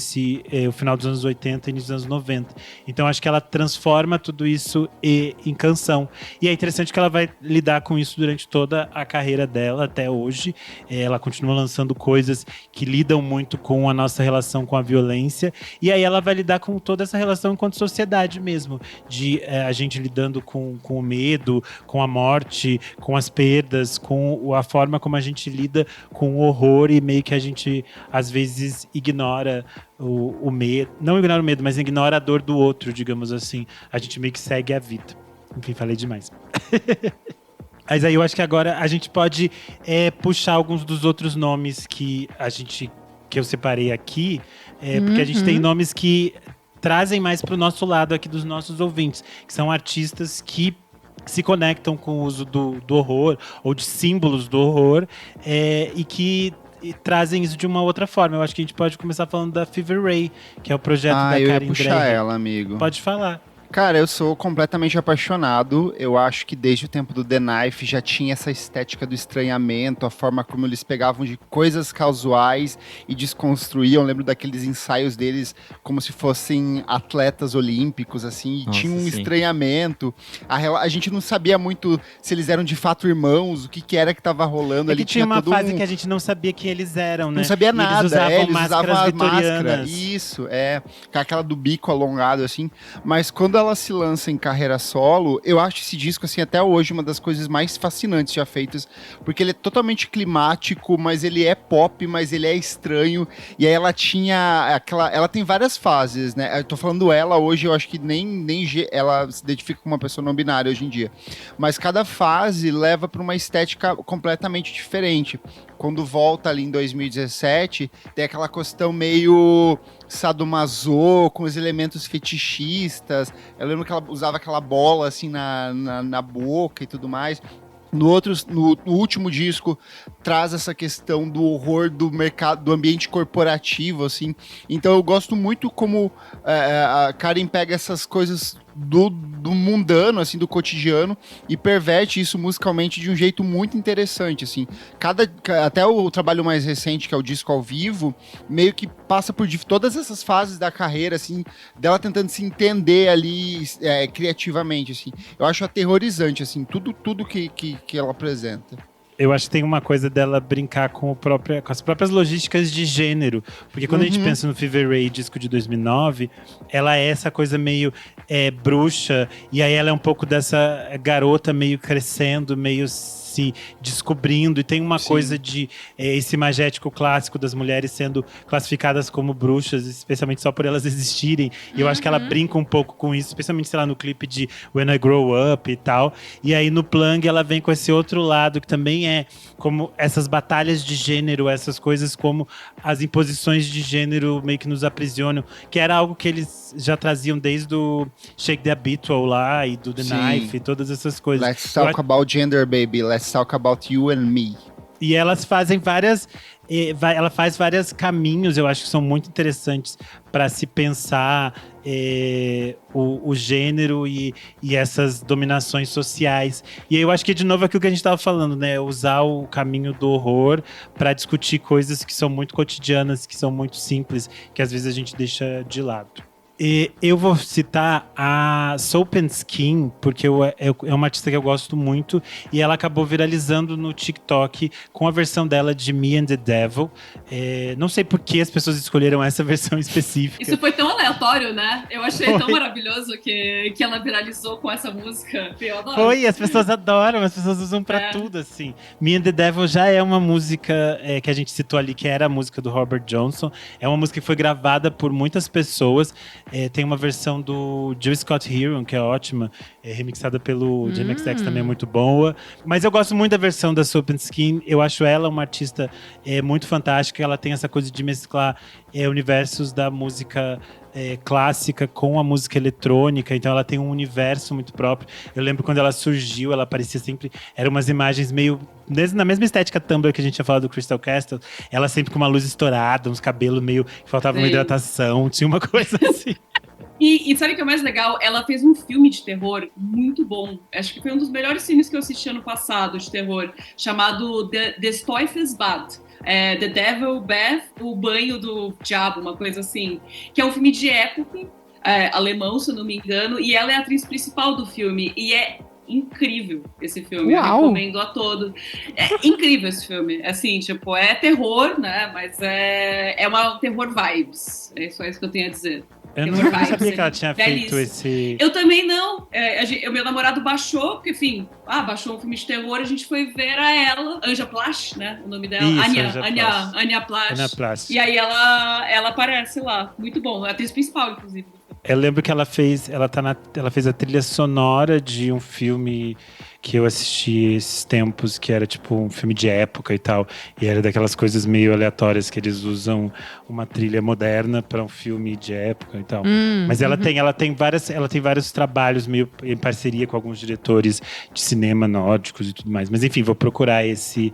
o final dos anos 80 e início dos anos 90. Então acho que ela transforma tudo isso em canção. E é interessante que ela vai lidar com isso durante toda a carreira dela até hoje. Ela continua lançando coisas que lidam muito com a nossa relação com a violência, e aí ela vai lidar com toda essa relação enquanto sociedade mesmo, de a gente lidando com o medo, com a morte, com as perdas, com a forma como a gente lida com o horror, e meio que a gente às vezes ignora o medo, não ignora o medo, mas ignora a dor do outro, digamos assim. A gente meio que segue a vida. Enfim, falei demais. Mas aí eu acho que agora a gente pode puxar alguns dos outros nomes que eu separei aqui, porque a gente tem nomes que trazem mais para o nosso lado aqui dos nossos ouvintes, que são artistas que se conectam com o uso do horror, ou de símbolos do horror, e que trazem isso de uma outra forma. Eu acho que a gente pode começar falando da Fever Ray, que é o projeto da Karen Dreher. Eu ia puxar ela, amigo. Pode falar. Cara, eu sou completamente apaixonado. Eu acho que desde o tempo do The Knife já tinha essa estética do estranhamento, a forma como eles pegavam de coisas casuais e desconstruíam. Eu lembro daqueles ensaios deles como se fossem atletas olímpicos, assim, e Nossa, tinha um sim. estranhamento. A gente não sabia muito se eles eram de fato irmãos, o que era que tava rolando É ali. que tinha uma todo fase que a gente não sabia quem eles eram, né? Não sabia E nada, eles usavam eles máscaras usavam a vitorianas. máscara. Isso, com aquela do bico alongado, assim. Mas quando ela se lança em carreira solo, eu acho esse disco, assim, até hoje, uma das coisas mais fascinantes já feitas, porque ele é totalmente climático, mas ele é pop, mas ele é estranho. E aí ela tinha aquela... Ela tem várias fases, né? Eu tô falando ela hoje, eu acho que nem ela se identifica como uma pessoa não binária hoje em dia. Mas cada fase leva para uma estética completamente diferente. Quando volta ali em 2017, tem aquela questão meio sadomaso, com os elementos fetichistas. Eu lembro que ela usava aquela bola assim na boca e tudo mais. No último disco, traz essa questão do horror do mercado, do ambiente corporativo, assim. Então eu gosto muito como a Karen pega essas coisas do mundano, assim, do cotidiano, e perverte isso musicalmente de um jeito muito interessante, assim. Até o trabalho mais recente, que é o disco ao vivo, meio que passa por todas essas fases da carreira, assim, dela tentando se entender ali criativamente, assim. Eu acho aterrorizante, assim, tudo que ela apresenta. Eu acho que tem uma coisa dela brincar com as próprias logísticas de gênero. Porque quando a gente pensa no Fever Ray, disco de 2009, ela é essa coisa meio bruxa. E aí ela é um pouco dessa garota meio crescendo, meio se descobrindo. E tem uma coisa de esse imagético clássico das mulheres sendo classificadas como bruxas, especialmente só por elas existirem. E eu acho que ela brinca um pouco com isso, especialmente, sei lá, no clipe de When I Grow Up e tal. E aí no Plung ela vem com esse outro lado que também é como essas batalhas de gênero, essas coisas como as imposições de gênero meio que nos aprisionam, que era algo que eles já traziam desde o Shake the Habitual lá e do The Knife e todas essas coisas. Let's talk about gender, baby. Let's talk about you and me. E elas fazem ela faz vários caminhos, eu acho que são muito interessantes para se pensar o gênero e essas dominações sociais. E eu acho que, de novo, aquilo que a gente estava falando, né? Usar o caminho do horror para discutir coisas que são muito cotidianas, que são muito simples, que às vezes a gente deixa de lado. E eu vou citar a Soap and Skin, porque é uma artista que eu gosto muito, e ela acabou viralizando no TikTok com a versão dela de Me and the Devil. Não sei por que as pessoas escolheram essa versão específica. Isso foi tão aleatório, né? Eu achei tão maravilhoso que ela viralizou com essa música. Eu adoro. Foi, as pessoas adoram, as pessoas usam pra tudo, assim. Me and the Devil já é uma música que a gente citou ali, que era a música do Robert Johnson. É uma música que foi gravada por muitas pessoas. Tem uma versão do Jill Scott Heron, que é ótima, remixada pelo JMXX, também é muito boa. Mas eu gosto muito da versão da Soap and Skin. Eu acho ela uma artista muito fantástica. Ela tem essa coisa de mesclar universos da música clássica com a música eletrônica, então ela tem um universo muito próprio. Eu lembro quando ela surgiu, ela parecia sempre... Eram umas imagens meio... na mesma estética Tumblr que a gente tinha falado do Crystal Castle, ela sempre com uma luz estourada, uns cabelos meio... que faltava uma hidratação, tinha uma coisa assim. E sabe o que é mais legal? Ela fez um filme de terror muito bom. Acho que foi um dos melhores filmes que eu assisti ano passado de terror, chamado The Teufelsbad. The Devil Bath, o banho do diabo, uma coisa assim. Que é um filme de época, alemão, se eu não me engano, e ela é a atriz principal do filme. E é incrível esse filme. Uau. Eu recomendo a todos. É incrível esse filme. Assim, tipo, é terror, né? Mas é uma terror vibes. É só isso que eu tenho a dizer. Eu não sabia que ela tinha feito esse... Eu também não. O meu namorado baixou, porque, enfim, baixou um filme de terror, a gente foi ver ela, Anja Plash, né? O nome dela. Isso, Anja Plash. Anja Plash. E aí ela aparece lá. Muito bom. A atriz principal, inclusive. Eu lembro que ela fez a trilha sonora de um filme que eu assisti esses tempos, que era tipo um filme de época e tal, e era daquelas coisas meio aleatórias que eles usam uma trilha moderna para um filme de época e tal. Mas ela tem vários trabalhos meio em parceria com alguns diretores de cinema nórdicos e tudo mais. Mas enfim, vou procurar esse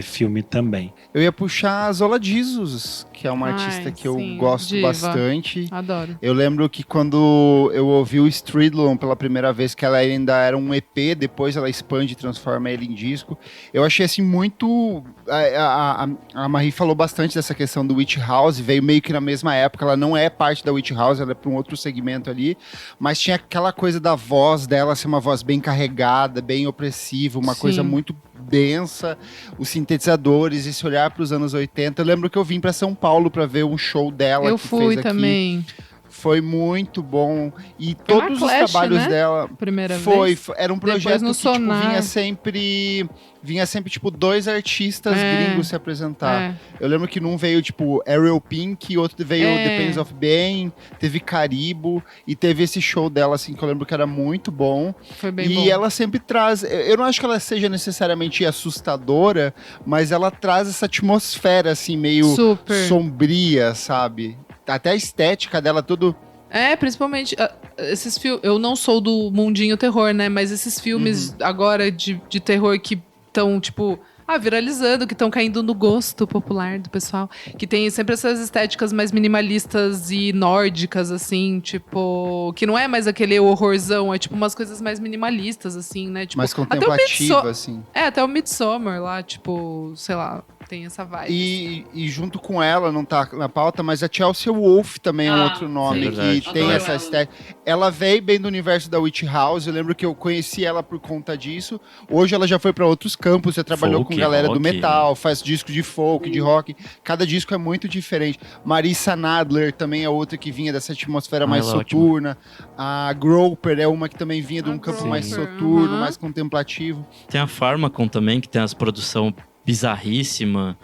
filme também. Eu ia puxar a Zola Jesus, que é uma artista que eu gosto diva. bastante. Adoro. Eu lembro que quando eu ouvi o Stridlon pela primeira vez, que ela ainda era um EP, depois ela expande e transforma ele em disco, eu achei assim muito... A Marie falou bastante dessa questão do Witch House, veio meio que na mesma época, ela não é parte da Witch House, ela é para um outro segmento ali, mas tinha aquela coisa da voz dela ser uma voz bem carregada, bem opressiva, uma coisa muito densa, os sintetizadores, esse olhar para os anos 80. Eu lembro que eu vim para São Paulo para ver um show dela. Eu que fui fez também. Aqui. Foi muito bom. E Foi todos os Clash, trabalhos né? dela... Primeira vez. Era um projeto no que tipo, Sonar. vinha sempre, tipo, 2 artistas gringos se apresentar. Eu lembro que num veio, tipo, Ariel Pink, outro veio Depends of Bane, teve Caribo, e teve esse show dela, assim, que eu lembro que era muito bom. Foi bem bom. E ela sempre traz... Eu não acho que ela seja necessariamente assustadora, mas ela traz essa atmosfera, assim, meio sombria, sabe? Até a estética dela, tudo... Principalmente esses filmes. Eu não sou do mundinho terror, né? Mas esses filmes agora de terror que estão, tipo, viralizando, que estão caindo no gosto popular do pessoal. Que tem sempre essas estéticas mais minimalistas e nórdicas, assim, tipo... Que não é mais aquele horrorzão, é tipo umas coisas mais minimalistas, assim, né? Tipo, mais contemplativa, assim. Até o Midsommar lá, tipo, sei lá... Tem essa vibe. E junto com ela, não tá na pauta, mas a Chelsea Wolfe também é um outro nome que tem essa estética. Ela veio bem do universo da Witch House, eu lembro que eu conheci ela por conta disso. Hoje ela já foi para outros campos, já trabalhou folk, com galera rock. do metal, faz disco de folk, de rock. Cada disco é muito diferente. Marissa Nadler também é outra que vinha dessa atmosfera mais soturna. A Groper é uma que também vinha de um campo mais soturno, mais contemplativo. Tem a Pharmacon também, que tem as produções bizarríssima.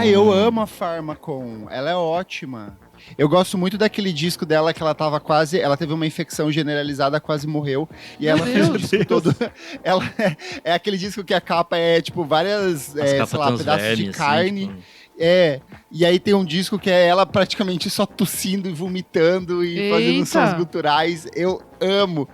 Eu amo a Pharmacon. Ela é ótima. Eu gosto muito daquele disco dela que ela tava quase... Ela teve uma infecção generalizada, quase morreu. E ela fez o disco todo... Ela é aquele disco que a capa é, tipo, várias... sei lá, pedaços de carne. Assim, tipo... E aí tem um disco que é ela praticamente só tossindo e vomitando e fazendo sons guturais. Eu amo.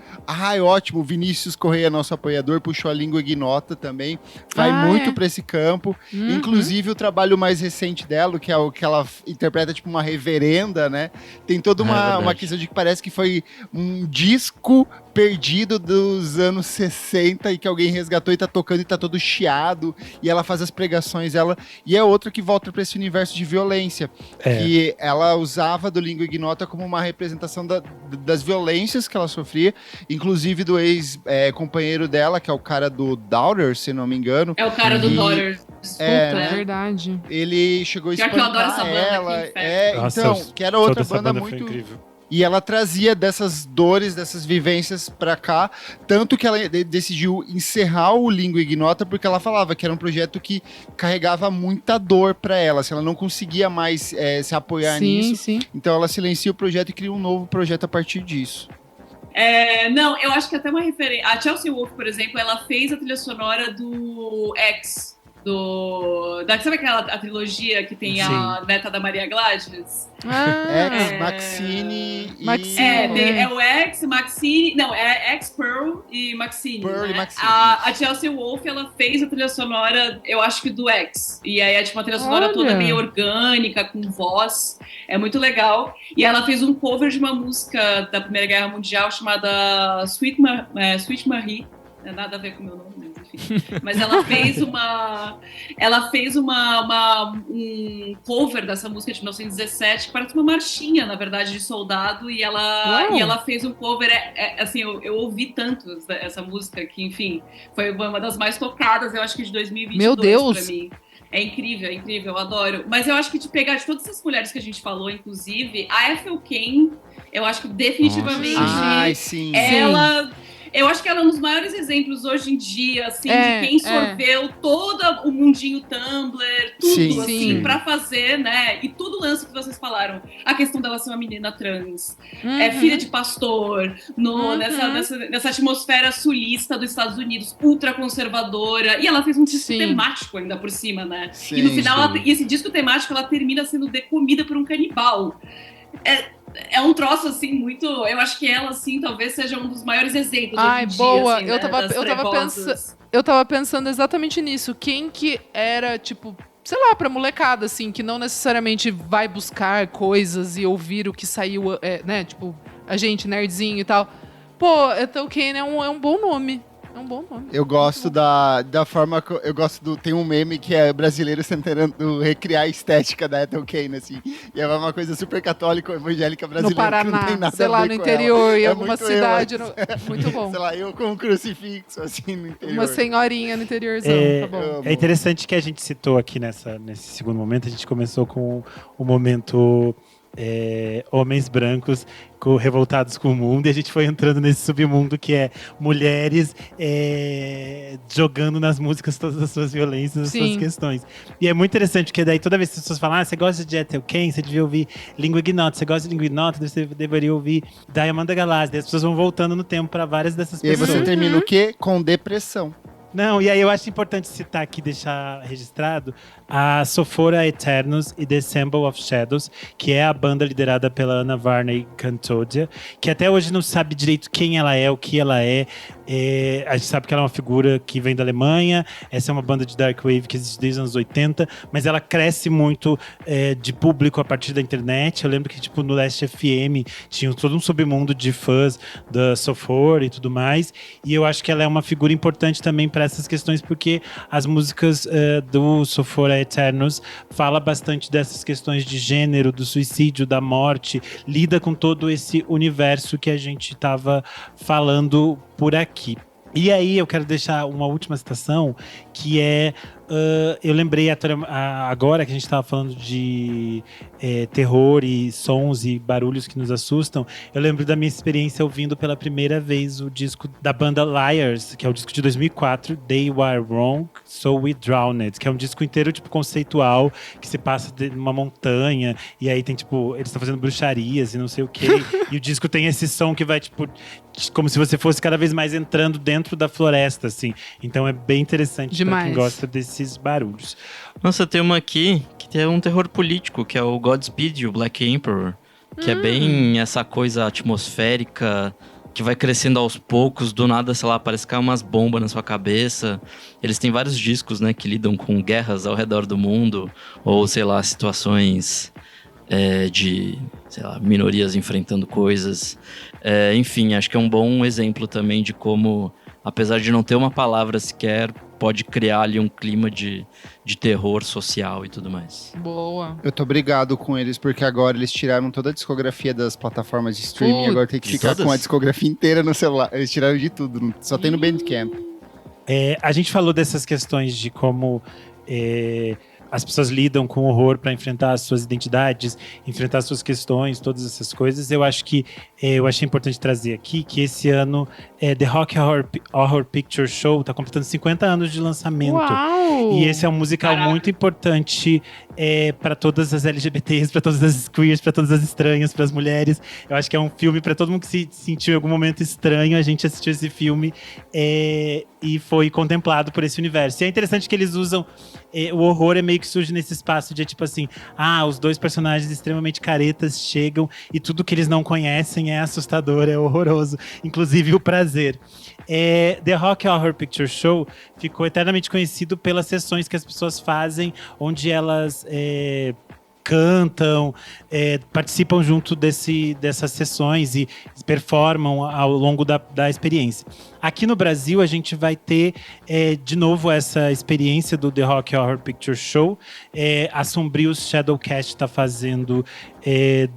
Ótimo. Vinícius Correia, nosso apoiador, puxou a língua ignota também. Vai muito pra esse campo. Inclusive, o trabalho mais recente dela, que é o que ela interpreta tipo uma reverenda, né? Tem toda uma questão de que parece que foi um disco perdido dos anos 60 e que alguém resgatou e tá tocando e tá todo chiado. E ela faz as pregações dela. E é outra que volta pra esse universo de violência. Que ela usava do língua ignota como uma representação das violências que ela sofria, inclusive do ex-companheiro dela, que é o cara do Daughter, se não me engano. É o cara do Daughter. É verdade. Ele chegou a espancar que eu adoro essa banda ela. aqui, Então, que era outra banda muito... E ela trazia dessas dores, dessas vivências pra cá, tanto que ela decidiu encerrar o Língua Ignota, porque ela falava que era um projeto que carregava muita dor pra ela, se ela não conseguia mais se apoiar nisso. Sim. Então ela silencia o projeto e cria um novo projeto a partir disso. Não, eu acho que até uma referência... A Chelsea Wolfe, por exemplo, ela fez a trilha sonora do X, sabe aquela trilogia que tem a neta da Maria Gladys? X, Maxine e... É o X, Maxine... Não, é X, Pearl e Maxine. Pearl e Maxine. A Chelsea Wolfe, ela fez a trilha sonora, eu acho que do X. E aí é tipo uma trilha sonora toda meio orgânica, com voz. É muito legal. E ela fez um cover de uma música da Primeira Guerra Mundial chamada Sweet Marie. Não é nada a ver com o meu nome, mas enfim. Mas ela fez um cover dessa música de 1917, que parece uma marchinha, na verdade, de soldado, e ela fez um cover, assim, eu ouvi tanto essa música, que, enfim, foi uma das mais tocadas, eu acho que de 2022 Meu Deus. Pra mim. É incrível, eu adoro. Mas eu acho que de pegar de todas essas mulheres que a gente falou, inclusive, a Ethel Cain, eu acho que definitivamente sim. ela... Eu acho que ela é um dos maiores exemplos hoje em dia, assim, de quem sorveu todo o mundinho Tumblr, tudo, sim, assim, sim. pra fazer, né? E tudo o lance que vocês falaram. A questão dela ser uma menina trans, filha de pastor, nessa atmosfera sulista dos Estados Unidos, ultraconservadora. E ela fez um disco temático ainda por cima, né? Sim, e no final, esse disco temático, ela termina sendo decomida por um canibal. É um troço, assim, muito... Eu acho que ela, assim, talvez seja um dos maiores exemplos hoje em boa. dia, assim, eu tava pensando exatamente nisso. Quem que era, tipo, sei lá, pra molecada, assim, que não necessariamente vai buscar coisas e ouvir o que saiu, né? Tipo, a gente, nerdzinho e tal. Pô, Tolkien é um bom nome. É um bom nome. Eu gosto da forma... Eu gosto do... Tem um meme que é brasileiro tentando recriar a estética da Ethel Kane, assim. E é uma coisa super católica, evangélica brasileira. No Paraná, que não tem nada sei a lá, ver no com interior, ela. em alguma cidade. Muito bom. Sei lá, eu com um crucifixo, assim, no interior. Uma senhorinha no interiorzão, tá bom. É interessante que a gente citou aqui nesse segundo momento, a gente começou com o momento... homens brancos revoltados com o mundo, e a gente foi entrando nesse submundo que é mulheres jogando nas músicas todas as suas violências, as suas questões. E é muito interessante, porque daí toda vez que as pessoas falam, você gosta de Ethel Kane, você devia ouvir Língua Ignota, você gosta de Língua Ignota, você deveria ouvir Diamanda Galásia. Daí as pessoas vão voltando no tempo para várias dessas pessoas. E aí você termina o quê? Com depressão. Não, e aí eu acho importante citar aqui, deixar registrado, a Sophora Eternus e The Assemble of Shadows, que é a banda liderada pela Anna Varney Cantodia, que até hoje não sabe direito quem ela é, o que ela é. A gente sabe que ela é uma figura que vem da Alemanha, essa é uma banda de dark wave que existe desde os anos 80, mas ela cresce muito de público a partir da internet. Eu lembro que tipo, no Last FM tinha todo um submundo de fãs da Sophora e tudo mais, e eu acho que ela é uma figura importante também para essas questões, porque as músicas do Sophora Eternus fala bastante dessas questões de gênero, do suicídio, da morte, lida com todo esse universo que a gente estava falando por aqui. E aí eu quero deixar uma última citação, que é... eu lembrei agora que a gente estava falando de terror e sons e barulhos que nos assustam. Eu lembro da minha experiência ouvindo pela primeira vez o disco da banda Liars, que é o disco de 2004, They Were Wrong, So We Drowned, que é um disco inteiro tipo conceitual, que se passa numa montanha, e aí tem tipo, eles estão fazendo bruxarias e não sei o quê, e o disco tem esse som que vai tipo, como se você fosse cada vez mais entrando dentro da floresta, assim. Então é bem interessante pra quem gosta desses barulhos. Nossa, tem uma aqui que é um terror político, que é o Godspeed, o Black Emperor, que é bem essa coisa atmosférica que vai crescendo aos poucos, do nada, sei lá, parece cair umas bombas na sua cabeça. Eles têm vários discos, né, que lidam com guerras ao redor do mundo, ou, sei lá, situações de, sei lá, minorias enfrentando coisas. Enfim, acho que é um bom exemplo também de como, apesar de não ter uma palavra sequer, pode criar ali um clima de terror social e tudo mais. Boa. Eu tô brigado com eles, porque agora eles tiraram toda a discografia das plataformas de streaming, agora tem que ficar com a discografia inteira no celular. Eles tiraram de tudo, só tem no Bandcamp. A gente falou dessas questões de como as pessoas lidam com o horror para enfrentar as suas identidades, enfrentar as suas questões, todas essas coisas. Eu acho que eu achei importante trazer aqui que esse ano The Rock Horror Picture Show está completando 50 anos de lançamento. Uau! E esse é um musical muito importante para todas as LGBTs, para todas as queers, para todas as estranhas, para as mulheres. Eu acho que é um filme para todo mundo que se sentiu em algum momento estranho. A gente assistiu esse filme e foi contemplado por esse universo. E é interessante que eles usam o horror meio que surge nesse espaço de tipo assim, os dois personagens extremamente caretas chegam e tudo que eles não conhecem é assustador, é horroroso, inclusive o prazer. The Rock Horror Picture Show ficou eternamente conhecido pelas sessões que as pessoas fazem, onde elas cantam, participam junto dessas sessões e performam ao longo da experiência. Aqui no Brasil, a gente vai ter, de novo, essa experiência do The Rock Horror Picture Show. A Sombrios Shadowcast está fazendo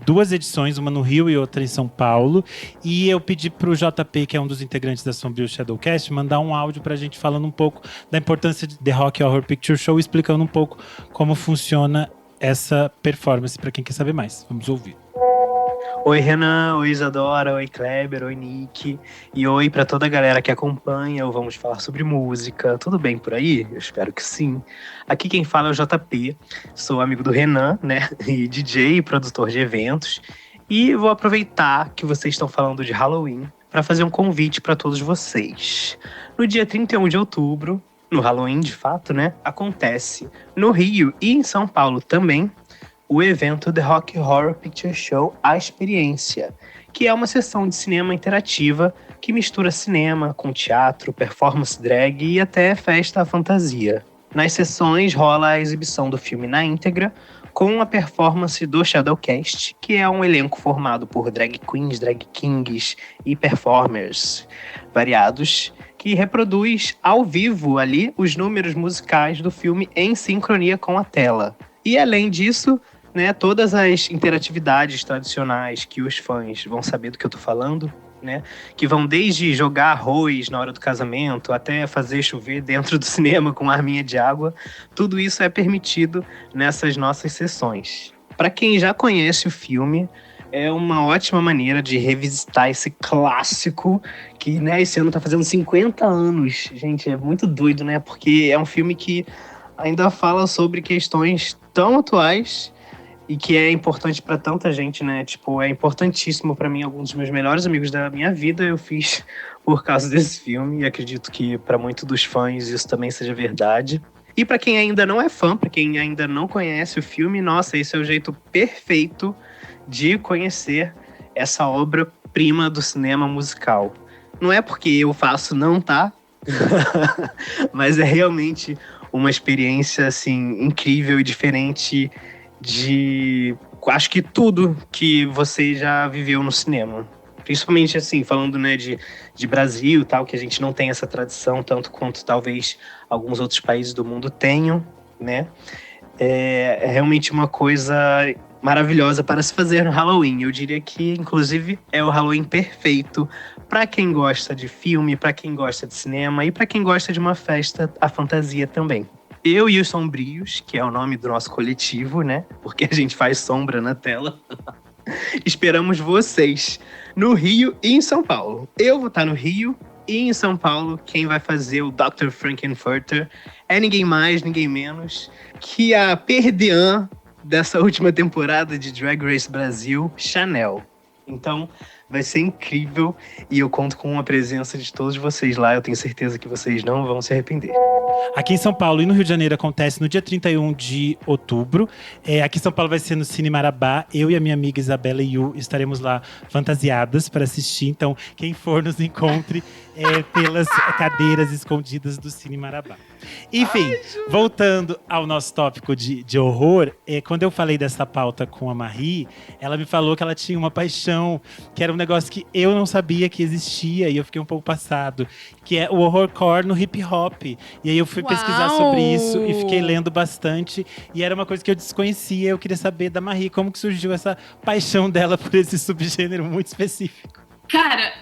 2 edições, uma no Rio e outra em São Paulo. E eu pedi para o JP, que é um dos integrantes da Sombrios Shadowcast, mandar um áudio para a gente falando um pouco da importância de The Rock Horror Picture Show, explicando um pouco como funciona essa performance para quem quer saber mais. Vamos ouvir. Oi, Renan, oi, Isadora, oi, Kleber, oi, Nick. E oi para toda a galera que acompanha o Vamos Falar Sobre Música. Tudo bem por aí? Eu espero que sim. Aqui quem fala é o JP, sou amigo do Renan, né? E DJ e produtor de eventos. E vou aproveitar que vocês estão falando de Halloween para fazer um convite para todos vocês. No dia 31 de outubro, no Halloween de fato, né? Acontece no Rio e em São Paulo também o evento The Rock Horror Picture Show A Experiência, que é uma sessão de cinema interativa que mistura cinema com teatro, performance drag e até festa à fantasia. Nas sessões rola a exibição do filme na íntegra, com a performance do Shadowcast, que é um elenco formado por drag queens, drag kings e performers variados, que reproduz ao vivo ali os números musicais do filme em sincronia com a tela. E além disso, né, todas as interatividades tradicionais que os fãs vão saber do que eu tô falando, né, que vão desde jogar arroz na hora do casamento até fazer chover dentro do cinema com arminha de água, tudo isso é permitido nessas nossas sessões. Para quem já conhece o filme, é uma ótima maneira de revisitar esse clássico que, né, esse ano tá fazendo 50 anos. Gente, é muito doido, né, porque é um filme que ainda fala sobre questões tão atuais e que é importante pra tanta gente, né? Tipo, é importantíssimo pra mim. Alguns dos meus melhores amigos da minha vida eu fiz por causa desse filme. E acredito que pra muitos dos fãs isso também seja verdade. E pra quem ainda não é fã, pra quem ainda não conhece o filme, nossa, esse é o jeito perfeito de conhecer essa obra-prima do cinema musical. Não é porque eu faço, não, tá? Mas é realmente uma experiência, assim, incrível e diferente de, acho que tudo que você já viveu no cinema. Principalmente, assim, falando, né, de Brasil e tal, que a gente não tem essa tradição tanto quanto talvez alguns outros países do mundo tenham, né? É realmente uma coisa maravilhosa para se fazer no Halloween. Eu diria que, inclusive, é o Halloween perfeito para quem gosta de filme, para quem gosta de cinema e para quem gosta de uma festa à fantasia também. Eu e os Sombrios, que é o nome do nosso coletivo, né? Porque a gente faz sombra na tela. Esperamos vocês no Rio e em São Paulo. Eu vou estar no Rio e em São Paulo. Quem vai fazer o Dr. Frankenfurter é ninguém mais, ninguém menos que a perdeã dessa última temporada de Drag Race Brasil, Chanel. Então, vai ser incrível e eu conto com a presença de todos vocês lá. Eu tenho certeza que vocês não vão se arrepender. Aqui em São Paulo e no Rio de Janeiro acontece no dia 31 de outubro. Aqui em São Paulo vai ser no Cine Marabá. Eu e a minha amiga Isabela Yu estaremos lá fantasiadas para assistir. Então, quem for nos encontre pelas cadeiras escondidas do Cine Marabá. Enfim, voltando ao nosso tópico de horror, quando eu falei dessa pauta com a Marie, ela me falou que ela tinha uma paixão, que era um negócio que eu não sabia que existia, e eu fiquei um pouco passado, que é o horrorcore no hip hop. E aí eu fui pesquisar sobre isso e fiquei lendo bastante, e era uma coisa que eu desconhecia. Eu queria saber da Marie como que surgiu essa paixão dela por esse subgênero muito específico. Cara,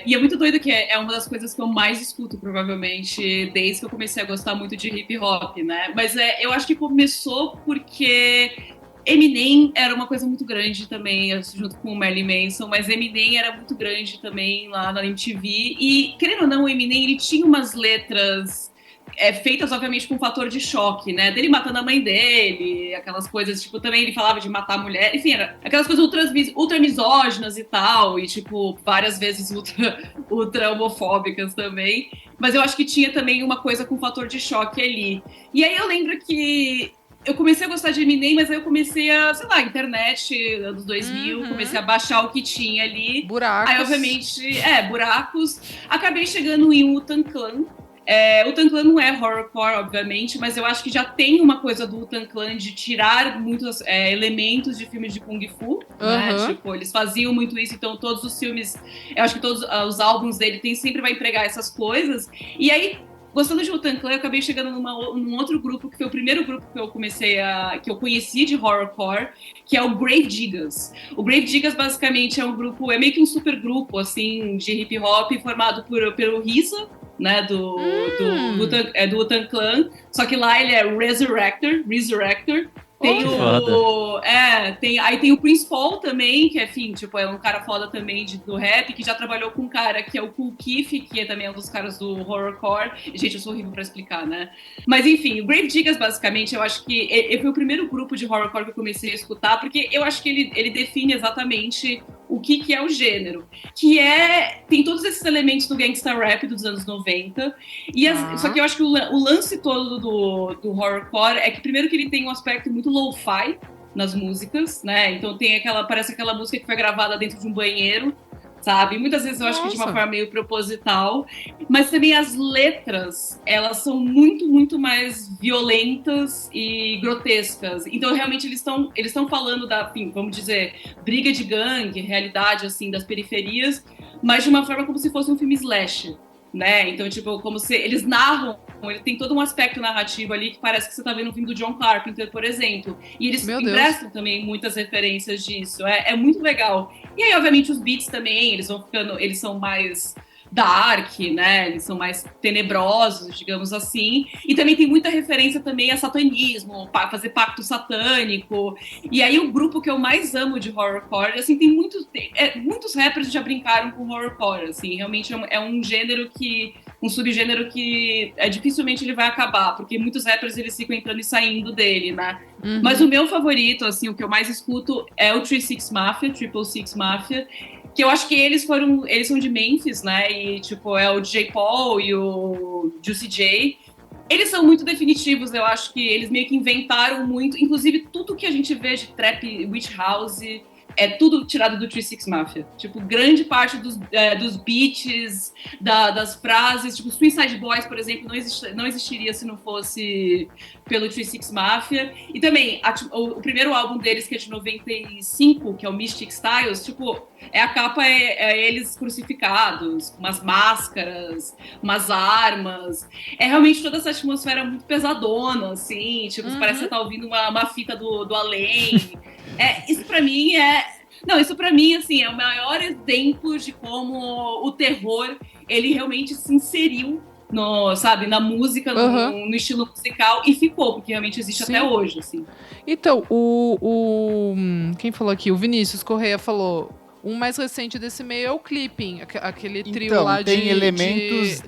e é muito doido que é uma das coisas que eu mais escuto, provavelmente, desde que eu comecei a gostar muito de hip hop, né? Mas eu acho que começou porque Eminem era uma coisa muito grande também, junto com o Marilyn Manson, mas Eminem era muito grande também lá na MTV. E, querendo ou não, o Eminem, ele tinha umas letras feitas, obviamente, com um fator de choque, né? Dele matando a mãe dele, aquelas coisas, tipo, também ele falava de matar a mulher, enfim, era aquelas coisas ultra misóginas e tal, e, tipo, várias vezes ultra homofóbicas também. Mas eu acho que tinha também uma coisa com fator de choque ali. E aí eu lembro que eu comecei a gostar de Eminem, mas aí eu comecei a, sei lá, internet, anos 2000, comecei a baixar o que tinha ali. Buracos. Aí, obviamente, buracos. Acabei chegando em Wu-Tang Clan. O Wu-Tang Clan não é horrorcore, obviamente, mas eu acho que já tem uma coisa do Wu-Tang Clan de tirar muitos elementos de filmes de Kung Fu, né? Tipo, eles faziam muito isso, então todos os filmes, eu acho que todos os álbuns dele sempre vai empregar essas coisas. E aí, gostando de Wu-Tang Clan, eu acabei chegando num outro grupo, que foi o primeiro grupo que eu conheci de horrorcore, que é o Grave Diggers. O Grave Diggers, basicamente, é meio que um super grupo, assim, de hip hop, formado pelo RZA, né, do Wu-Tang Clan, só que lá ele é Resurrector, Tem foda. Aí tem o Prince Paul também, que enfim, tipo, é um cara foda também do rap, que já trabalhou com um cara que é o Kool Keith, que é também um dos caras do horrorcore. Gente, eu sou horrível pra explicar, né? Mas enfim, o Grave Diggers, basicamente, eu acho que foi o primeiro grupo de horrorcore que eu comecei a escutar, porque eu acho que ele define exatamente o que é o gênero. Tem todos esses elementos do gangsta rap dos anos 90, só que eu acho que o lance todo do horrorcore é que primeiro que ele tem um aspecto muito lo-fi nas músicas, né? Então parece aquela música que foi gravada dentro de um banheiro, sabe? Muitas vezes eu acho que de uma forma meio proposital, mas também as letras, elas são muito, muito mais violentas e grotescas. Então, realmente, eles estão falando enfim, vamos dizer, briga de gangue, realidade, assim, das periferias, mas de uma forma como se fosse um filme slash, né? Então, tipo, como se eles narram, ele tem todo um aspecto narrativo ali que parece que você tá vendo um filme do John Carpenter, por exemplo. E eles emprestam também muitas referências disso. É muito legal. E aí, obviamente, os beats também, eles são mais dark, né? Eles são mais tenebrosos, digamos assim. E também tem muita referência também a satanismo, fazer pacto satânico. E aí o grupo que eu mais amo de horrorcore, assim, tem muitos rappers já brincaram com horrorcore, assim. Realmente é um subgênero que dificilmente ele vai acabar, porque muitos rappers eles ficam entrando e saindo dele, né? Uhum. Mas o meu favorito, assim, o que eu mais escuto é o 666 Mafia, que eu acho que eles são de Memphis, né? E, tipo, é o DJ Paul e o Juicy J. Eles são muito definitivos, eu acho que eles meio que inventaram muito. Inclusive, tudo que a gente vê de trap, witch house, é tudo tirado do 36 Mafia. Tipo, grande parte dos beats, das frases. Tipo, Suicide Boys, por exemplo, não existiria se não fosse pelo 36 Mafia. E também, o primeiro álbum deles, que é de 95, que é o Mystic Styles, tipo, a capa é eles crucificados, com umas máscaras, umas armas. É realmente toda essa atmosfera muito pesadona, assim. Tipo, parece que você tá ouvindo uma fita do além. Isso pra mim assim, é o maior exemplo de como o terror, ele realmente se inseriu na música, no estilo musical, e ficou, porque realmente existe até hoje, assim. Então, quem falou aqui? O Vinícius Correia falou... Um mais recente desse meio é o Clipping, aquele trio lá tem elementos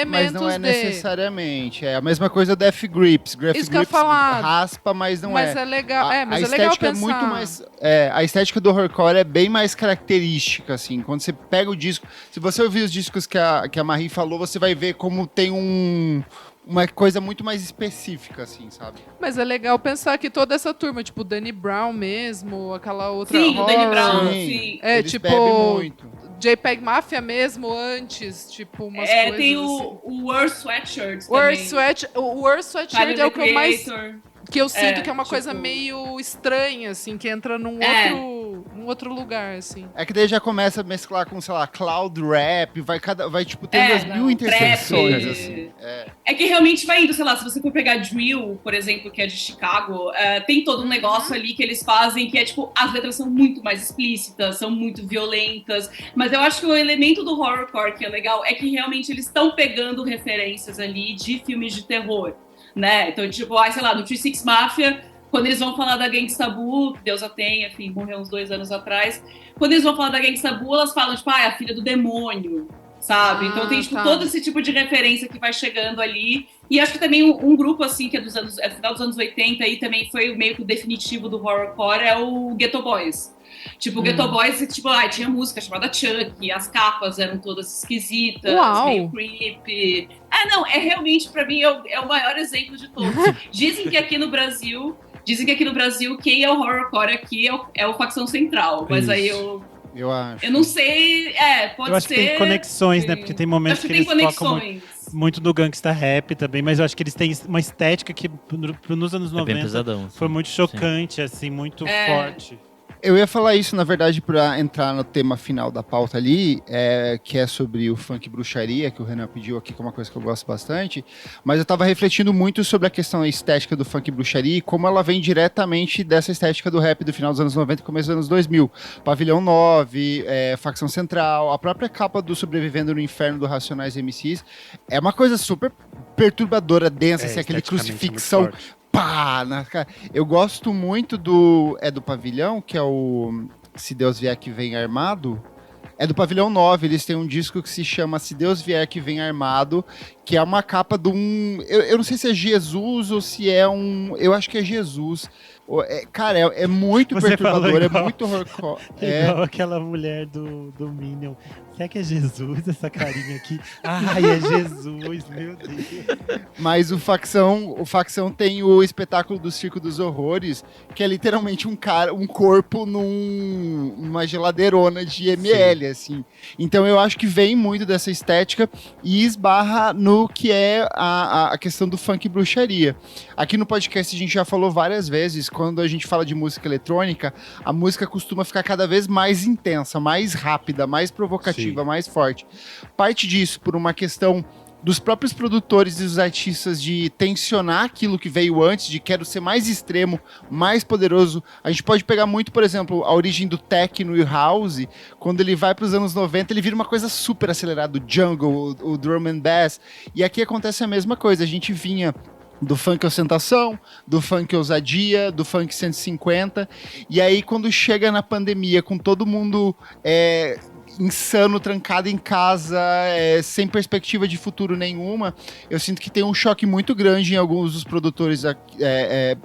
mas não é necessariamente. É a mesma coisa do F Grips. Isso que eu ia falar. Raspa, mas não é. Mas é legal, mas a é legal estética pensar. É muito mais. A estética do horrorcore é bem mais característica, assim. Quando você pega o disco, se você ouvir os discos que a Marie falou, você vai ver como tem uma coisa muito mais específica, assim, sabe? Mas é legal pensar que toda essa turma, tipo, Danny Brown mesmo, aquela outra Sim, o Danny Brown, sim. É, tipo, muito. JPEG Mafia mesmo, antes, tipo, umas coisas tem assim. o Worst Sweatshirt também. O Worst Sweatshirt é o que eu mais... Que eu sinto que é uma coisa tipo... meio estranha, assim, que entra num outro lugar, assim. É que daí já começa a mesclar com, sei lá, cloud rap, vai tipo, ter umas mil intersecções, assim. É que realmente vai indo, sei lá, se você for pegar Drill, por exemplo, que é de Chicago, tem todo um negócio ali que eles fazem que é, tipo, as letras são muito mais explícitas, são muito violentas, mas eu acho que o elemento do horrorcore que é legal é que realmente eles estão pegando referências ali de filmes de terror. Né? Então, tipo, sei lá, no 36 Mafia, quando eles vão falar da Gangsta Boo, que Deus a tenha, enfim, morreu uns 2 anos atrás, quando eles vão falar da Gangsta Boo, elas falam, tipo, é a filha do demônio, sabe? Então tem, tipo, todo esse tipo de referência que vai chegando ali. E acho que também um grupo, assim, que é final dos anos 80 aí, também foi meio que o definitivo do horrorcore, é o Ghetto Boys. Tipo, o Ghetto Boys, tipo, tinha música chamada Chuck, as capas eram todas esquisitas, meio creepy. Realmente, pra mim, é o maior exemplo de todos. Dizem que aqui no Brasil, quem é o horrorcore aqui é o Facção Central. Mas aí eu acho. Eu não sei, pode ser. Eu acho que tem conexões, né? Porque tem momentos que eles focam muito no gangsta rap também, mas eu acho que eles têm uma estética que nos anos 90 bem pesadão, assim. Foi muito chocante, assim, muito forte. Eu ia falar isso, na verdade, para entrar no tema final da pauta ali, que é sobre o funk bruxaria, que o Renan pediu aqui, que é uma coisa que eu gosto bastante, mas eu tava refletindo muito sobre a questão estética do funk bruxaria e como ela vem diretamente dessa estética do rap do final dos anos 90 e começo dos anos 2000. Pavilhão 9, Facção Central, a própria capa do Sobrevivendo no Inferno do Racionais MCs, é uma coisa super perturbadora, densa, assim, aquele crucifixão pá, na cara. Eu gosto muito do Pavilhão, que é o Se Deus Vier Que Vem Armado. É do Pavilhão 9, eles têm um disco que se chama Se Deus Vier Que Vem Armado, que é uma capa de um... Eu não sei se é Jesus ou se é um... Eu acho que é Jesus. Cara, é muito Você perturbador, igual, é muito horror. Igual aquela mulher do Minion. Será que é Jesus essa carinha aqui? Ai, é Jesus, meu Deus. Mas o Facção tem o espetáculo do Circo dos Horrores, que é literalmente um corpo numa geladeirona de ml, assim. Então eu acho que vem muito dessa estética e esbarra no que é a questão do funk bruxaria. Aqui no podcast a gente já falou várias vezes, quando a gente fala de música eletrônica, a música costuma ficar cada vez mais intensa, mais rápida, mais provocativa, mais forte. Parte disso por uma questão dos próprios produtores e dos artistas de tensionar aquilo que veio antes, de quero ser mais extremo, mais poderoso. A gente pode pegar muito, por exemplo, a origem do techno e o house, quando ele vai para os anos 90, ele vira uma coisa super acelerada, o jungle, o drum and bass, e aqui acontece a mesma coisa, a gente vinha do funk ostentação, do funk ousadia, do funk 150, e aí quando chega na pandemia, com todo mundo insano, trancado em casa, sem perspectiva de futuro nenhuma, eu sinto que tem um choque muito grande em alguns dos produtores,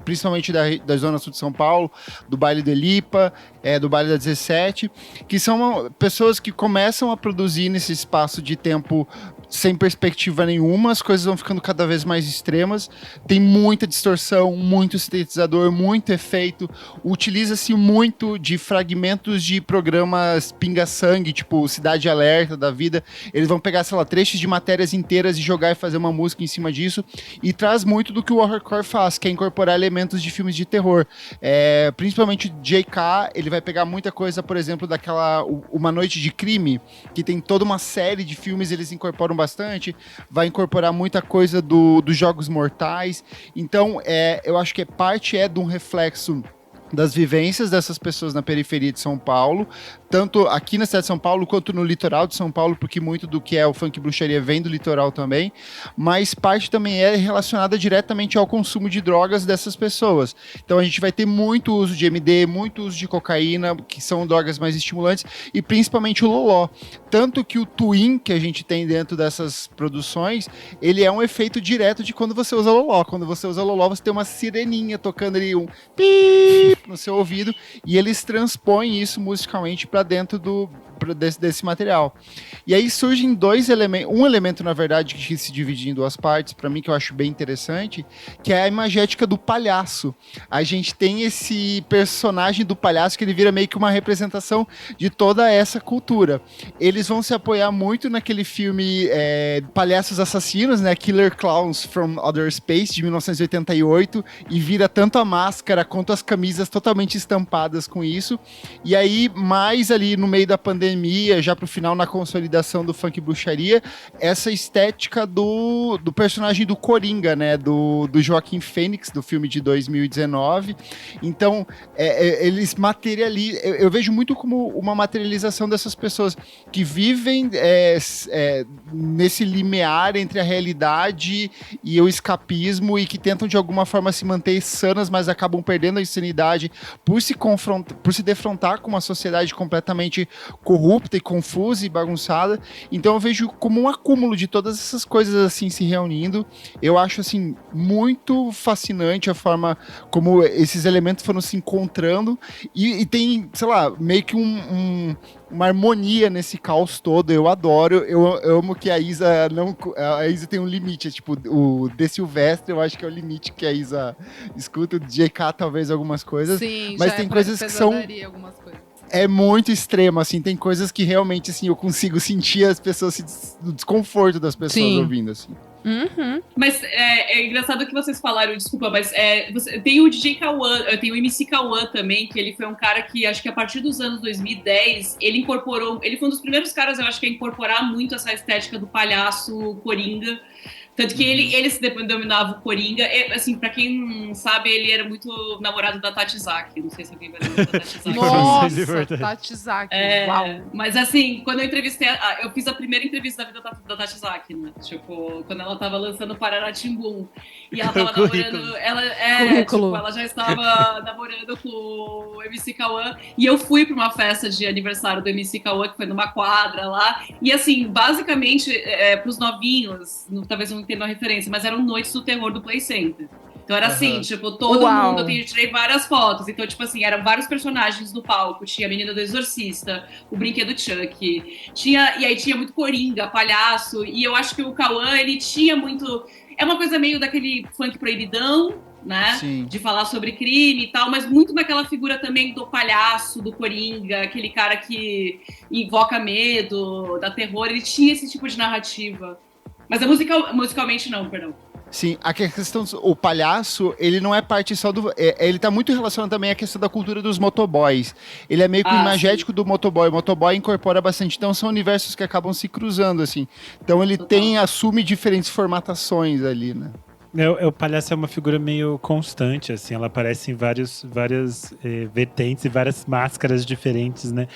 principalmente da Zona Sul de São Paulo, do Baile do Elipa, do Baile da 17, que são pessoas que começam a produzir nesse espaço de tempo sem perspectiva nenhuma, as coisas vão ficando cada vez mais extremas, tem muita distorção, muito sintetizador, muito efeito, utiliza-se muito de fragmentos de programas pinga-sangue, tipo Cidade Alerta da vida, eles vão pegar, sei lá, trechos de matérias inteiras e jogar e fazer uma música em cima disso, e traz muito do que o horrorcore faz, que é incorporar elementos de filmes de terror, principalmente o JK, ele vai pegar muita coisa, por exemplo, daquela Uma Noite de Crime, que tem toda uma série de filmes, eles incorporam bastante, vai incorporar muita coisa dos Jogos Mortais, então eu acho que parte de um reflexo das vivências dessas pessoas na periferia de São Paulo, tanto aqui na cidade de São Paulo quanto no litoral de São Paulo, porque muito do que é o funk bruxaria vem do litoral também, mas parte também é relacionada diretamente ao consumo de drogas dessas pessoas. Então a gente vai ter muito uso de MD, muito uso de cocaína, que são drogas mais estimulantes, e principalmente o loló. Tanto que o twin que a gente tem dentro dessas produções, ele é um efeito direto de quando você usa loló. Quando você usa loló, você tem uma sireninha tocando ali um pip no seu ouvido, e eles transpõem isso musicalmente para dentro desse material. E aí surgem dois elementos, um elemento, na verdade, que se divide em duas partes, para mim, que eu acho bem interessante, que é a imagética do palhaço. A gente tem esse personagem do palhaço que ele vira meio que uma representação de toda essa cultura. Eles vão se apoiar muito naquele filme Palhaços Assassinos, né, Killer Clowns from Outer Space, de 1988, e vira tanto a máscara quanto as camisas totalmente estampadas com isso. E aí, mais ali no meio da pandemia, já pro final, na consolidação do funk bruxaria, essa estética do personagem do Coringa, né, do Joaquim Fênix, do filme de 2019. Então, eles materializam, eu vejo muito como uma materialização dessas pessoas que vivem nesse limiar entre a realidade e o escapismo, e que tentam de alguma forma se manter sanas, mas acabam perdendo a insanidade por se defrontar com uma sociedade completamente corrupta e confusa e bagunçada. Então eu vejo como um acúmulo de todas essas coisas assim se reunindo. Eu acho assim muito fascinante a forma como esses elementos foram se encontrando, e tem, sei lá, meio que uma harmonia nesse caos todo. Eu adoro, eu amo que a Isa tem um limite, tipo, o De Silvestre, eu acho que é o limite que a Isa escuta, o JK talvez algumas coisas, sim, mas tem coisas que são muito extremo, assim, tem coisas que realmente, assim, eu consigo sentir as pessoas, o desconforto das pessoas ouvindo, assim. Uhum. Mas é engraçado que vocês falaram, desculpa, mas tem o DJ Cauã, tem o MC Cauã também, que ele foi um cara que, acho que a partir dos anos 2010, ele foi um dos primeiros caras, eu acho que a incorporar muito essa estética do palhaço Coringa, Tanto que ele se denominava o Coringa. Assim, pra quem não sabe, ele era muito namorado da Tati Zaki. Não sei se alguém vai lembrar da Tati Zaki. Nossa, Tati Zaki. Uau. Mas assim, quando eu entrevistei, eu fiz a primeira entrevista da vida da Tati Zaki, né? Tipo, quando ela tava lançando Pararatimbum. E ela tava namorando. Ela já estava namorando com o MC Cauã. E eu fui pra uma festa de aniversário do MC Cauã, que foi numa quadra lá. E assim, basicamente, pros novinhos, talvez não entendam a referência, mas eram noites do terror do Play Center. Então era assim, tipo, todo mundo, eu tirei várias fotos. Então, tipo assim, eram vários personagens no palco. Tinha a menina do Exorcista, o brinquedo Chuck. E aí tinha muito Coringa, palhaço. E eu acho que o Cauã, ele tinha muito... É uma coisa meio daquele funk proibidão, né? Sim. De falar sobre crime e tal, mas muito naquela figura também do palhaço, do Coringa, aquele cara que invoca medo, dá terror. Ele tinha esse tipo de narrativa. Mas musicalmente não, perdão. Sim, a questão o palhaço, ele não é parte só do... ele tá muito relacionado também à questão da cultura dos motoboys. Ele é meio que o imagético do motoboy. O motoboy incorpora bastante. Então são universos que acabam se cruzando, assim. Então ele assume diferentes formatações ali, né? O palhaço é uma figura meio constante, assim, ela aparece em várias vertentes e várias máscaras diferentes, né?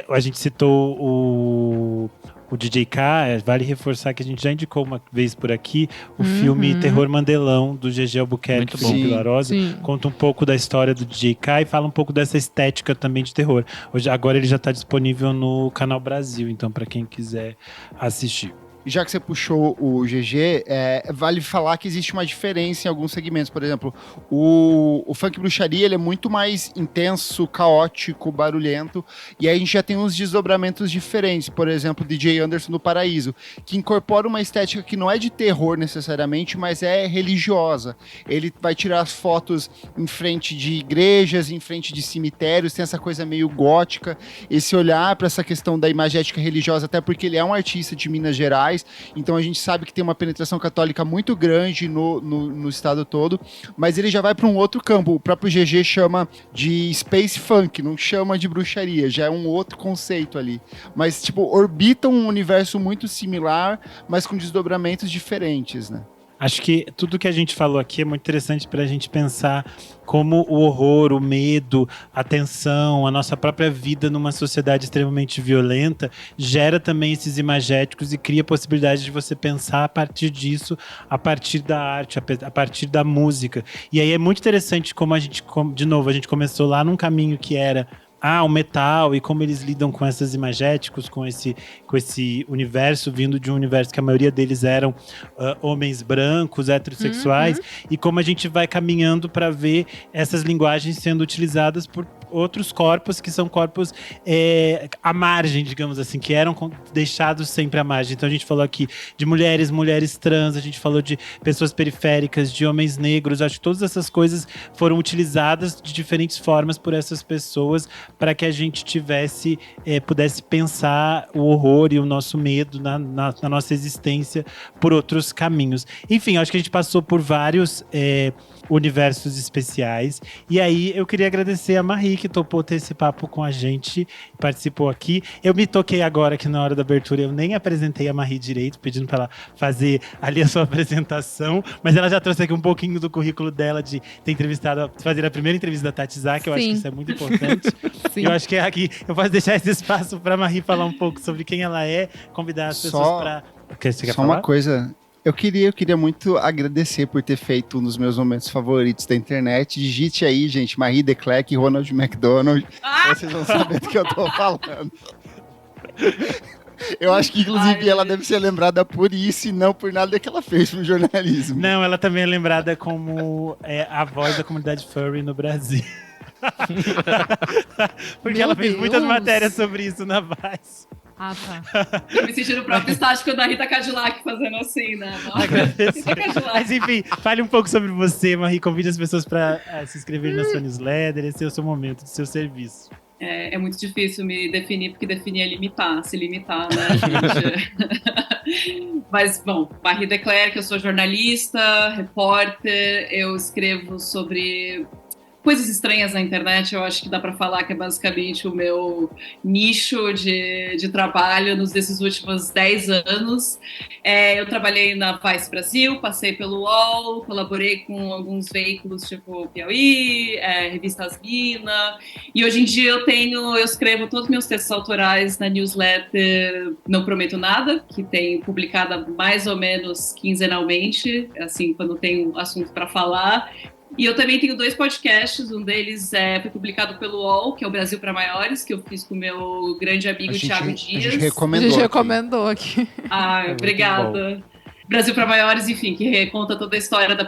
A gente citou o DJ K, vale reforçar que a gente já indicou uma vez por aqui o filme Terror Mandelão, do GG Albuquerque, do Pilar Rosa. Conta um pouco da história do DJ K e fala um pouco dessa estética também de terror. Agora ele já está disponível no Canal Brasil, então para quem quiser assistir. Já que você puxou o GG, vale falar que existe uma diferença em alguns segmentos. Por exemplo, o funk bruxaria ele é muito mais intenso, caótico, barulhento. E aí a gente já tem uns desdobramentos diferentes. Por exemplo, o DJ Anderson do Paraíso, que incorpora uma estética que não é de terror necessariamente, mas é religiosa. Ele vai tirar as fotos em frente de igrejas, em frente de cemitérios, tem essa coisa meio gótica, esse olhar para essa questão da imagética religiosa, até porque ele é um artista de Minas Gerais. Então a gente sabe que tem uma penetração católica muito grande no estado todo, mas ele já vai para um outro campo. O próprio GG chama de space funk, não chama de bruxaria, já é um outro conceito ali. Mas, tipo, orbita um universo muito similar, mas com desdobramentos diferentes, né? Acho que tudo que a gente falou aqui é muito interessante para a gente pensar como o horror, o medo, a tensão, a nossa própria vida numa sociedade extremamente violenta gera também esses imagéticos e cria a possibilidade de você pensar a partir disso, a partir da arte, a partir da música. E aí é muito interessante como a gente começou lá num caminho que era o metal e como eles lidam com esses imagéticos, com esse universo vindo de um universo que a maioria deles eram homens brancos, heterossexuais, e como a gente vai caminhando para ver essas linguagens sendo utilizadas por outros corpos que são corpos à margem, digamos assim, que eram deixados sempre à margem. Então a gente falou aqui de mulheres trans, a gente falou de pessoas periféricas, de homens negros. Acho que todas essas coisas foram utilizadas de diferentes formas por essas pessoas para que a gente pudesse pensar o horror e o nosso medo na nossa existência por outros caminhos. Enfim, acho que a gente passou por vários universos especiais. E aí eu queria agradecer a Marie, que topou ter esse papo com a gente, participou aqui. Eu me toquei agora que na hora da abertura eu nem apresentei a Marie direito, pedindo para ela fazer ali a sua apresentação, mas ela já trouxe aqui um pouquinho do currículo dela de ter entrevistado, fazer a primeira entrevista da Tati Zaki. Eu acho que isso é muito importante. Eu acho que aqui eu posso deixar esse espaço para a Marie falar um pouco sobre quem ela é, convidar as pessoas para... Você quer falar? Uma coisa... Eu queria muito agradecer por ter feito um dos meus momentos favoritos da internet. Digite aí, gente, Marie de Klerk e Ronald McDonald. Vocês vão saber do que eu tô falando. Eu acho que, inclusive, ela deve ser lembrada por isso e não por nada que ela fez no jornalismo. Não, ela também é lembrada como a voz da comunidade furry no Brasil. Porque ela fez muitas matérias sobre isso na Vice. Ah, tá. Eu me senti no próprio estático da Rita Cadillac fazendo assim, né? Mas enfim, fale um pouco sobre você, Marie. Convide as pessoas para se inscreverem na sua newsletter. Esse é o seu momento, do seu serviço. É muito difícil me definir, porque definir é se limitar, né, gente? Mas, bom, Marie de Klerk, eu sou jornalista, repórter, eu escrevo sobre coisas estranhas na internet, eu acho que dá para falar que é basicamente o meu nicho de trabalho desses últimos 10 anos. Eu trabalhei na Vice Brasil, passei pelo UOL, colaborei com alguns veículos tipo Piauí, Revista Asmina, e hoje em dia eu escrevo todos os meus textos autorais na newsletter Não Prometo Nada, que tem publicada mais ou menos quinzenalmente, assim, quando tem um assunto para falar. E eu também tenho 2 podcasts, um deles foi publicado pelo UOL, que é o Brasil para Maiores, que eu fiz com o meu grande amigo Thiago Dias. A gente recomendou aqui. Obrigada. Brasil para Maiores, enfim, que reconta toda a história da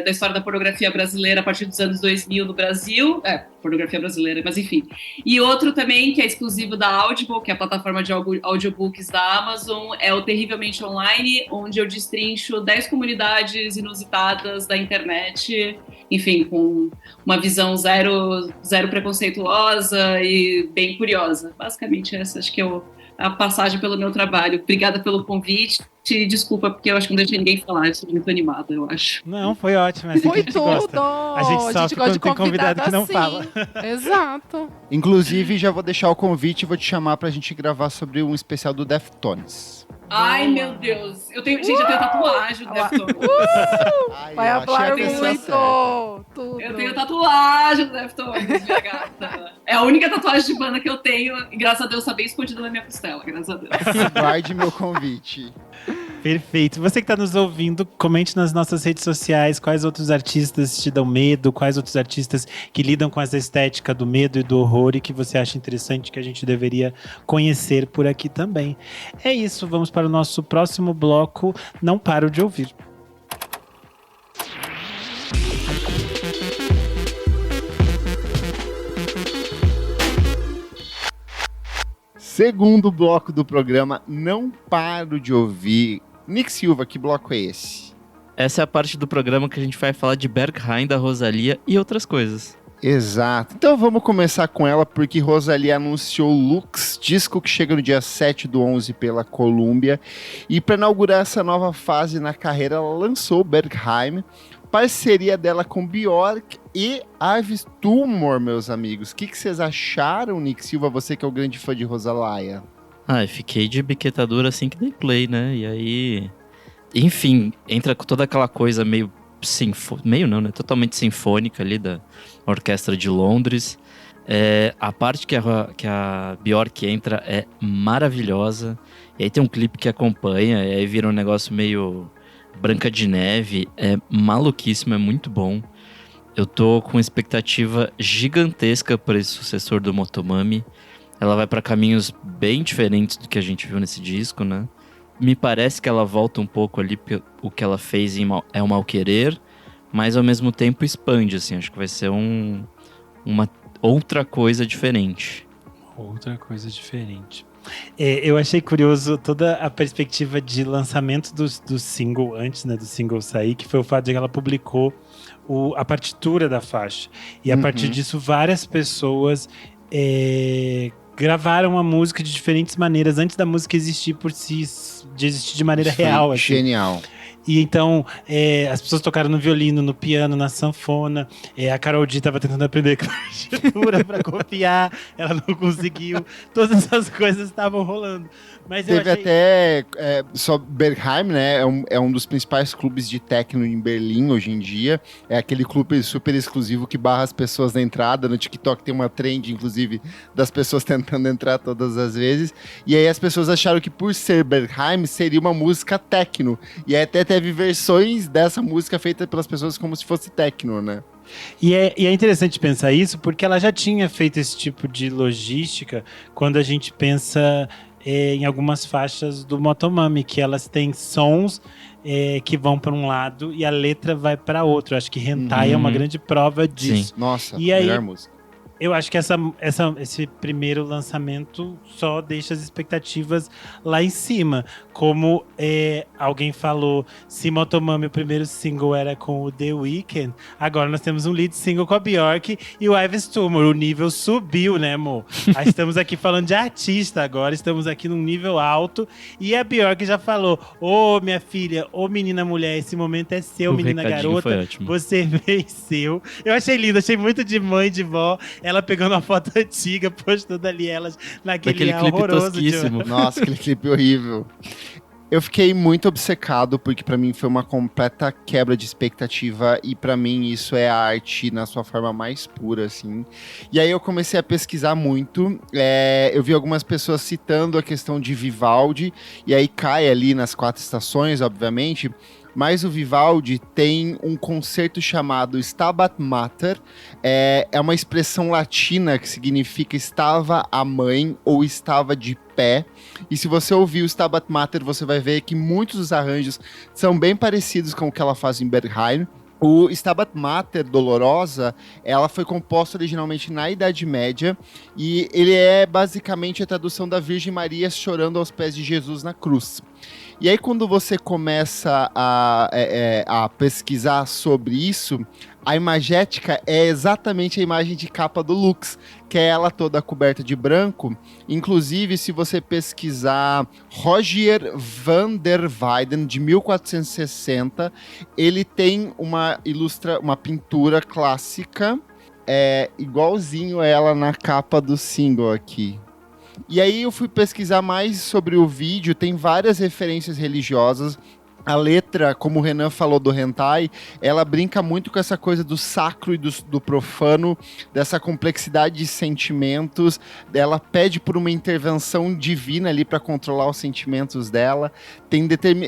história da pornografia brasileira a partir dos anos 2000 no Brasil. Pornografia brasileira, mas enfim. E outro também, que é exclusivo da Audible, que é a plataforma de audiobooks da Amazon, é o Terrivelmente Online, onde eu destrincho 10 comunidades inusitadas da internet, enfim, com uma visão zero preconceituosa e bem curiosa. Basicamente, essa acho que é a passagem pelo meu trabalho. Obrigada pelo convite. Desculpa, porque eu acho que não deixei ninguém falar. Eu sou muito animada, eu acho. Não, foi ótimo. Assim foi tudo! A gente sofre quando tem convidado que não fala. Exato. Inclusive, já vou deixar o convite e vou te chamar pra gente gravar sobre um especial do Deftones. Ai, meu Deus. Gente, eu tenho tatuagem do Deftones. Vai falar muito! Tudo. Eu tenho tatuagem do Deftones, minha gata. É a única tatuagem de banda que eu tenho, e graças a Deus tá bem escondida na minha costela, graças a Deus. Guarde meu convite. Perfeito. Você que está nos ouvindo, comente nas nossas redes sociais quais outros artistas te dão medo, quais outros artistas que lidam com essa estética do medo e do horror e que você acha interessante que a gente deveria conhecer por aqui também. É isso, vamos para o nosso próximo bloco. Não paro de ouvir. Segundo bloco do programa, Não Paro de Ouvir. Nick Silva, que bloco é esse? Essa é a parte do programa que a gente vai falar de Berghain, da Rosalía e outras coisas. Exato. Então vamos começar com ela, porque Rosalía anunciou Lux, disco que chega no dia 7/11 pela Columbia. E para inaugurar essa nova fase na carreira, ela lançou Berghain, parceria dela com Björk e Ives Tumor, meus amigos. O que vocês acharam, Nick Silva, você que é o grande fã de Rosalía? Eu fiquei de biquetadura assim que dei play, né? E aí... Enfim, entra com toda aquela coisa meio meio não, né? Totalmente sinfônica ali da Orquestra de Londres. A parte que a Björk entra é maravilhosa. E aí tem um clipe que acompanha, e aí vira um negócio meio Branca de Neve. É maluquíssimo, é muito bom. Eu tô com expectativa gigantesca para esse sucessor do Motomami. Ela vai para caminhos bem diferentes do que a gente viu nesse disco, né? Me parece que ela volta um pouco ali o que ela fez em É o Mal Querer, mas ao mesmo tempo expande, assim. Acho que vai ser uma outra coisa diferente. Outra coisa diferente. Eu achei curioso toda a perspectiva de lançamento do single antes, né, do single sair, que foi o fato de que ela publicou a partitura da faixa. E a partir disso, várias pessoas gravaram a música de diferentes maneiras antes da música existir de existir de maneira real. Assim. Genial. E então, as pessoas tocaram no violino, no piano, na sanfona. A Karol D estava tentando aprender partitura para copiar, ela não conseguiu. Todas essas coisas estavam rolando. Mas teve até só Berghain, né? É um dos principais clubes de techno em Berlim hoje em dia. É aquele clube super exclusivo que barra as pessoas na entrada. No TikTok tem uma trend, inclusive, das pessoas tentando entrar todas as vezes. E aí as pessoas acharam que por ser Berghain seria uma música techno. E aí até teve versões dessa música feita pelas pessoas como se fosse techno, né? E é interessante pensar isso, porque ela já tinha feito esse tipo de logística quando a gente pensa em algumas faixas do Motomami, que elas têm sons que vão para um lado e a letra vai para outro. Acho que Hentai é uma grande prova disso. Sim. Nossa, e aí, melhor música. Eu acho que esse primeiro lançamento só deixa as expectativas lá em cima. Como alguém falou, se Motomami, o primeiro single era com o The Weeknd, agora nós temos um lead single com a Bjork e o Ives Tumor. O nível subiu, né, amor? Aí estamos aqui falando de artista agora, estamos aqui num nível alto. E a Bjork já falou, minha filha, menina mulher, esse momento é seu, o menina garota. Foi ótimo. Você venceu. Eu achei lindo, achei muito de mãe, de vó. Ela pegando uma foto antiga, postando ali elas naquele clipe horroroso. tosquíssimo. Nossa, aquele clipe horrível. Eu fiquei muito obcecado, porque pra mim foi uma completa quebra de expectativa, e pra mim isso é arte na sua forma mais pura, assim. E aí eu comecei a pesquisar muito, eu vi algumas pessoas citando a questão de Vivaldi, e aí cai ali nas 4 estações, obviamente, mas o Vivaldi tem um concerto chamado Stabat Mater, é uma expressão latina que significa estava a mãe ou estava de pé. E se você ouvir o Stabat Mater, você vai ver que muitos dos arranjos são bem parecidos com o que ela faz em Berghain. O Stabat Mater Dolorosa, ela foi composta originalmente na Idade Média, e ele é basicamente a tradução da Virgem Maria chorando aos pés de Jesus na cruz. E aí, quando você começa a pesquisar sobre isso, a imagética é exatamente a imagem de capa do Lux, que é ela toda coberta de branco. Inclusive, se você pesquisar Rogier van der Weyden, de 1460, ele tem uma pintura clássica, igualzinho a ela na capa do single aqui. E aí eu fui pesquisar mais sobre o vídeo, tem várias referências religiosas. A letra, como o Renan falou do hentai, ela brinca muito com essa coisa do sacro e do profano, dessa complexidade de sentimentos. Ela pede por uma intervenção divina ali para controlar os sentimentos dela.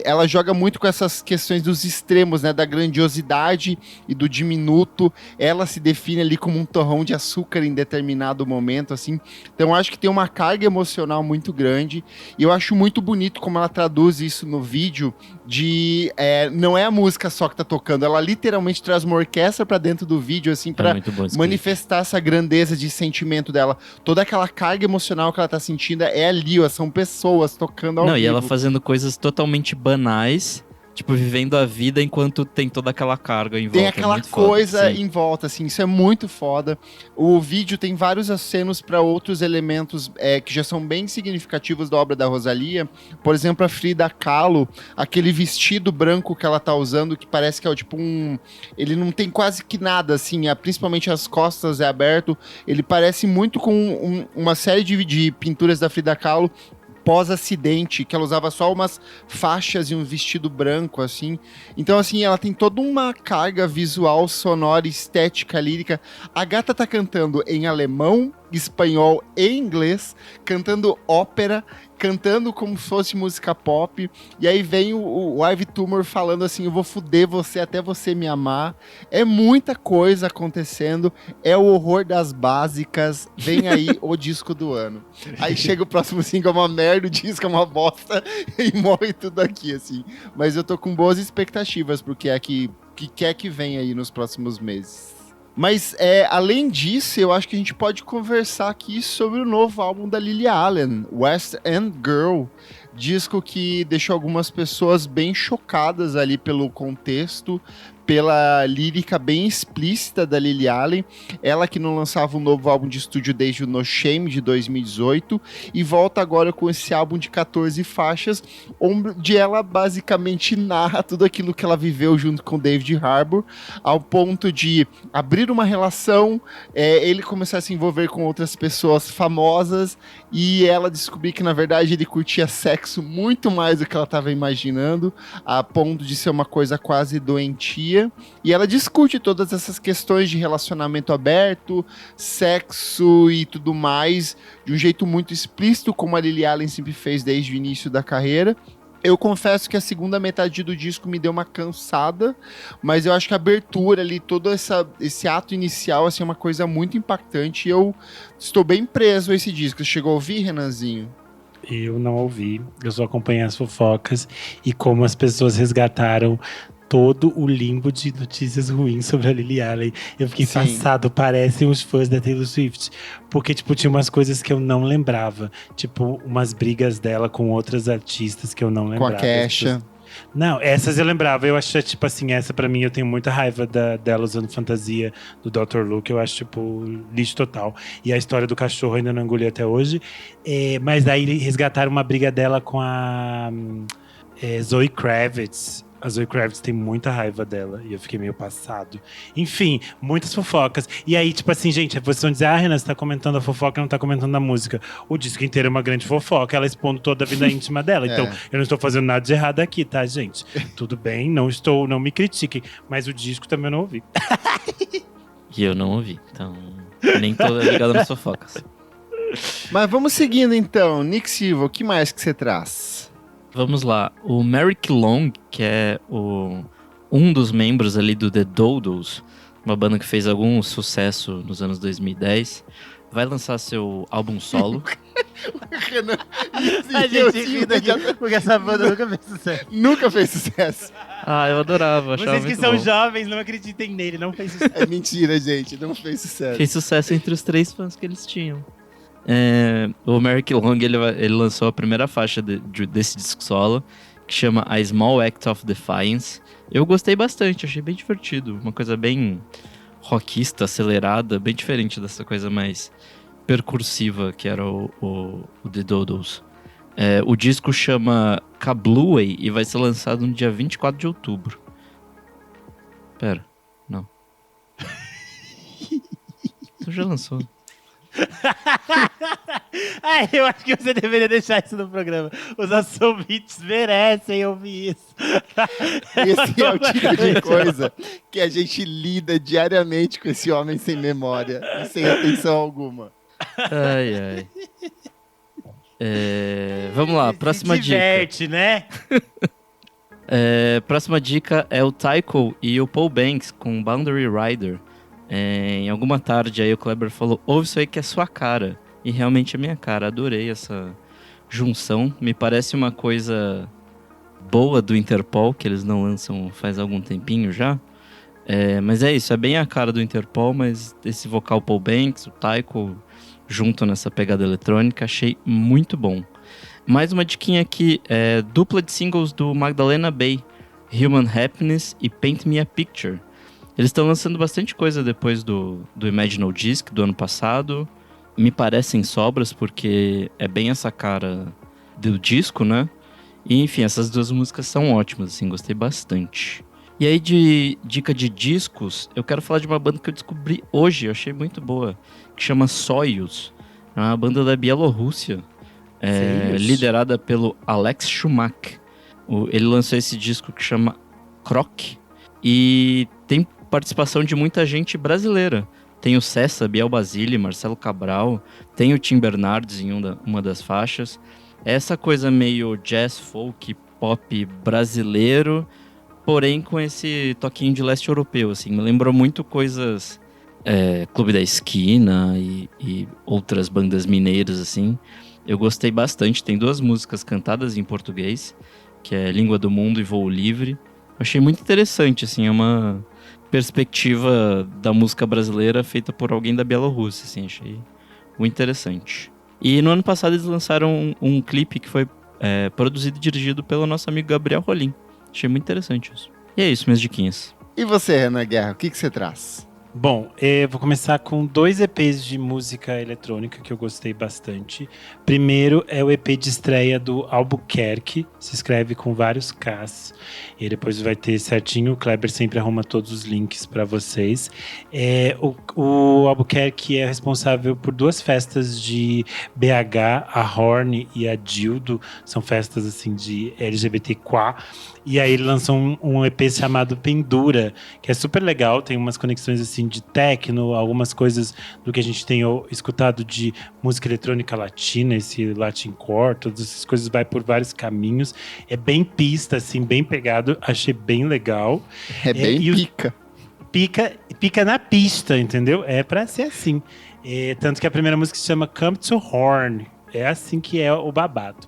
Ela joga muito com essas questões dos extremos, né, da grandiosidade e do diminuto. Ela se define ali como um torrão de açúcar em determinado momento, assim. Então eu acho que tem uma carga emocional muito grande, e eu acho muito bonito como ela traduz isso no vídeo, não é a música só que tá tocando, ela literalmente traz uma orquestra pra dentro do vídeo, assim, pra manifestar essa grandeza de sentimento dela. Toda aquela carga emocional que ela tá sentindo é ali, são pessoas tocando ao vivo. E ela fazendo coisas totalmente banais, tipo, vivendo a vida enquanto tem toda aquela carga em volta. Tem aquela coisa em volta, assim, isso é muito foda. O vídeo tem vários acenos para outros elementos que já são bem significativos da obra da Rosalía. Por exemplo, a Frida Kahlo, aquele vestido branco que ela tá usando, que parece que é tipo ele não tem quase que nada, assim, principalmente as costas é aberto. Ele parece muito com uma série de pinturas da Frida Kahlo pós-acidente, que ela usava só umas faixas e um vestido branco, assim. Então, assim, ela tem toda uma carga visual, sonora, estética, lírica. A gata tá cantando em alemão, espanhol e inglês, cantando ópera, cantando como se fosse música pop, e aí vem o Ives Tumor falando assim, eu vou fuder você até você me amar. É muita coisa acontecendo, é o horror das básicas, vem aí o disco do ano. Aí chega o próximo single, é uma merda, o disco é uma bosta, e morre tudo aqui, assim. Mas eu tô com boas expectativas pro que quer que vem aí nos próximos meses. Mas, além disso, eu acho que a gente pode conversar aqui sobre o novo álbum da Lily Allen, West End Girl, disco que deixou algumas pessoas bem chocadas ali pelo contexto, pela lírica bem explícita da Lily Allen, ela que não lançava um novo álbum de estúdio desde o No Shame de 2018, e volta agora com esse álbum de 14 faixas, onde ela basicamente narra tudo aquilo que ela viveu junto com David Harbour, ao ponto de abrir uma relação, ele começar a se envolver com outras pessoas famosas, e ela descobrir que na verdade ele curtia sexo muito mais do que ela estava imaginando, a ponto de ser uma coisa quase doentia. E ela discute todas essas questões de relacionamento aberto, sexo e tudo mais, de um jeito muito explícito, como a Lily Allen sempre fez desde o início da carreira. Eu confesso que a segunda metade do disco me deu uma cansada, mas eu acho que a abertura ali, todo esse ato inicial, assim, é uma coisa muito impactante, e eu estou bem preso a esse disco. Você chegou a ouvir, Renanzinho? Eu não ouvi, eu só acompanhei as fofocas e como as pessoas resgataram todo o limbo de notícias ruins sobre a Lily Allen. Eu fiquei passado, parecem os fãs da Taylor Swift. Porque, tipo, tinha umas coisas que eu não lembrava. Tipo, umas brigas dela com outras artistas que eu não lembrava. Com a Kesha. Não, essas eu lembrava. Eu acho, tipo assim, essa pra mim, eu tenho muita raiva dela usando fantasia do Dr. Luke. Eu acho, tipo, lixo total. E a história do cachorro ainda não engoli até hoje. Mas daí resgataram uma briga dela com a Zoe Kravitz. A Zoe Kravitz tem muita raiva dela. E eu fiquei meio passado. Enfim, muitas fofocas. E aí, tipo assim, gente, vocês vão dizer, Renan, você tá comentando a fofoca e não tá comentando a música. O disco inteiro é uma grande fofoca. Ela expondo toda a vida íntima dela. Então, eu não estou fazendo nada de errado aqui, tá, gente? Tudo bem, não me critiquem. Mas o disco também eu não ouvi. E eu não ouvi. Então, nem tô ligado nas fofocas. Mas vamos seguindo, então. Nick Silva, o que mais que você traz? Vamos lá. O Merrick Long, que é um dos membros ali do The Dodos, uma banda que fez algum sucesso nos anos 2010, vai lançar seu álbum solo. Renan, a gente rida porque essa banda nunca fez sucesso. Nunca fez sucesso. Ah, eu adorava, achava Vocês que muito são bom. jovens, não acreditem nele, não fez sucesso. É mentira, gente, não fez sucesso. Fez sucesso entre os 3 fãs que eles tinham. O Merrick Long, ele lançou a primeira faixa desse disco solo, que chama A Small Act of Defiance. Eu gostei bastante, achei bem divertido. Uma coisa bem rockista, acelerada, bem diferente dessa coisa mais percursiva que era o The Dodos. O disco chama Kabluey e vai ser lançado no dia 24 de outubro. Pera, não. Então já lançou. Eu acho que você deveria deixar isso no programa. Os ouvintes merecem ouvir isso. Esse é o tipo de coisa que a gente lida diariamente com esse homem sem memória e sem atenção alguma. Ai. Vamos lá, próxima dica. Diverte, né? Próxima dica é o Tycho e o Paul Banks com Boundary Rider. Em alguma tarde aí o Kleber falou, ouve isso aí que é sua cara. E realmente é minha cara, adorei essa junção. Me parece uma coisa boa do Interpol, que eles não lançam faz algum tempinho já. Mas é isso, é bem a cara do Interpol, mas esse vocal Paul Banks, o Tycho, junto nessa pegada eletrônica, achei muito bom. Mais uma diquinha aqui, dupla de singles do Magdalena Bay, Human Happiness e Paint Me a Picture. Eles estão lançando bastante coisa depois do Imaginal Disc do ano passado. Me parecem sobras, porque é bem essa cara do disco, né? E, enfim, essas duas músicas são ótimas, assim, gostei bastante. E aí, de dica de discos, eu quero falar de uma banda que eu descobri hoje, eu achei muito boa, que chama Soyuz. É uma banda da Bielorrússia, liderada pelo Alex Chumak. Ele lançou esse disco que chama Krok, e tem participação de muita gente brasileira. Tem o Cessa, Biel Basile, Marcelo Cabral, tem o Tim Bernardes em uma das faixas. Essa coisa meio jazz, folk, pop brasileiro, porém com esse toquinho de leste europeu, assim. Me lembrou muito coisas Clube da Esquina e outras bandas mineiras, assim. Eu gostei bastante. Tem 2 músicas cantadas em português, que é Língua do Mundo e Voo Livre. Achei muito interessante, assim, é uma perspectiva da música brasileira feita por alguém da Bielorrússia, assim, achei muito interessante. E no ano passado eles lançaram um clipe que foi produzido e dirigido pelo nosso amigo Gabriel Rolim. Achei muito interessante isso. E é isso, minhas diquinhas. E você, Renan Guerra, o que você traz? Bom, vou começar com 2 EPs de música eletrônica que eu gostei bastante. Primeiro é o EP de estreia do Albuquerque, se escreve com vários Ks. E depois vai ter certinho, o Kleber sempre arruma todos os links para vocês. O Albuquerque é responsável por 2 festas de BH, a Horn e a Dildo. São festas assim de LGBTQA. E aí ele lançou um EP chamado Pendura, que é super legal, tem umas conexões assim de techno, algumas coisas do que a gente tem escutado de música eletrônica latina, esse Latincore, todas essas coisas vai por vários caminhos. É bem pista, assim, bem pegado, achei bem legal. É bem Pica na pista, entendeu? É pra ser assim. Tanto que a primeira música se chama Come to Horn. É assim que é o babado.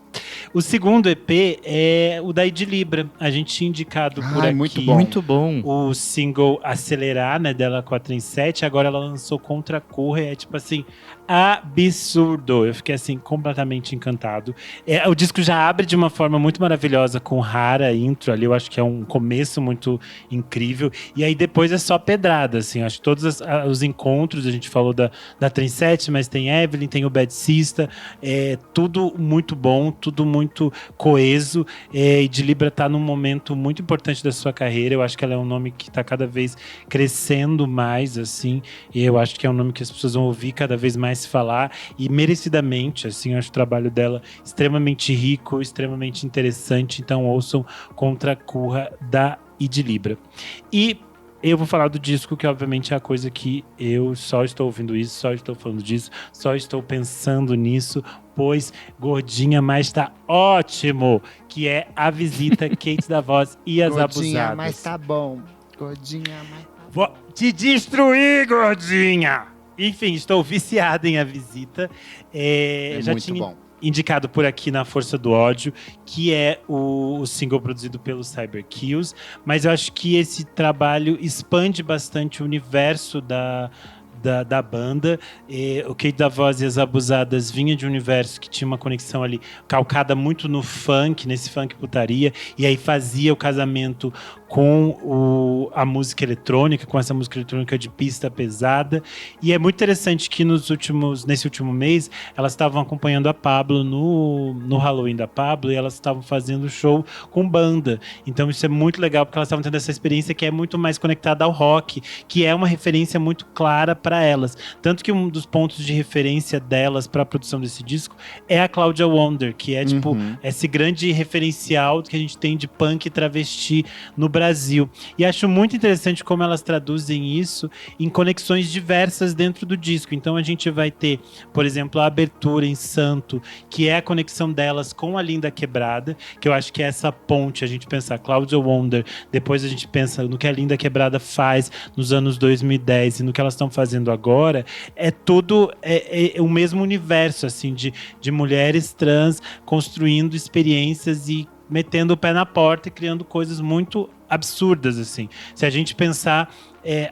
O segundo EP é o da Id Libra. A gente tinha indicado por aqui. Muito bom. Muito bom. O single Acelerar, né, dela com a 37. Agora ela lançou Contra Corre. É tipo assim, absurdo. Eu fiquei assim, completamente encantado. O disco já abre de uma forma muito maravilhosa com Rara, intro ali. Eu acho que é um começo muito incrível. E aí depois é só pedrada, assim. Acho que todos os encontros, a gente falou da 37, mas tem Evelyn, tem o Bad Sista. Tudo muito bom, tudo muito coeso. E de Libra tá num momento muito importante da sua carreira. Eu acho que ela é um nome que tá cada vez crescendo mais, assim. E eu acho que é um nome que as pessoas vão ouvir cada vez mais se falar. E merecidamente, assim. Eu acho o trabalho dela extremamente rico, extremamente interessante. Então ouçam Contra Curra da Id Libra. E eu vou falar do disco, que obviamente é a coisa que eu só estou ouvindo isso, só estou falando disso, só estou pensando nisso, pois Gordinha, mas tá ótimo, que é A Visita, Kate da Voz e As Gordinha, Abusadas. mas tá bom. Gordinha, mas tá bom. Vou te destruir, Gordinha! Enfim, estou viciada em A Visita. Já muito tinha bom. indicado por aqui na Força do Ódio, que é o single produzido pelo Cyber Kills, mas eu acho que esse trabalho expande bastante o universo da banda. O Kate da Voz e As Abusadas vinha de um universo que tinha uma conexão ali calcada muito no funk, nesse funk putaria, e aí fazia o casamento com a música eletrônica, com essa música eletrônica de pista pesada. E é muito interessante que nesse último mês elas estavam acompanhando a Pabllo no Halloween da Pabllo, e elas estavam fazendo show com banda. Então isso é muito legal, porque elas estavam tendo essa experiência que é muito mais conectada ao rock, que é uma referência muito clara para elas. Tanto que um dos pontos de referência delas para a produção desse disco é a Claudia Wonder, que é tipo esse grande referencial que a gente tem de punk e travesti no Brasil. E acho muito interessante como elas traduzem isso em conexões diversas dentro do disco. Então a gente vai ter, por exemplo, a abertura em Santo, que é a conexão delas com a Linda Quebrada, que eu acho que é essa ponte, a gente pensa Claudia Wonder, depois a gente pensa no que a Linda Quebrada faz nos anos 2010 e no que elas estão fazendo agora, é tudo o mesmo universo, assim, de mulheres trans construindo experiências e metendo o pé na porta e criando coisas muito absurdas, assim. Se a gente pensar,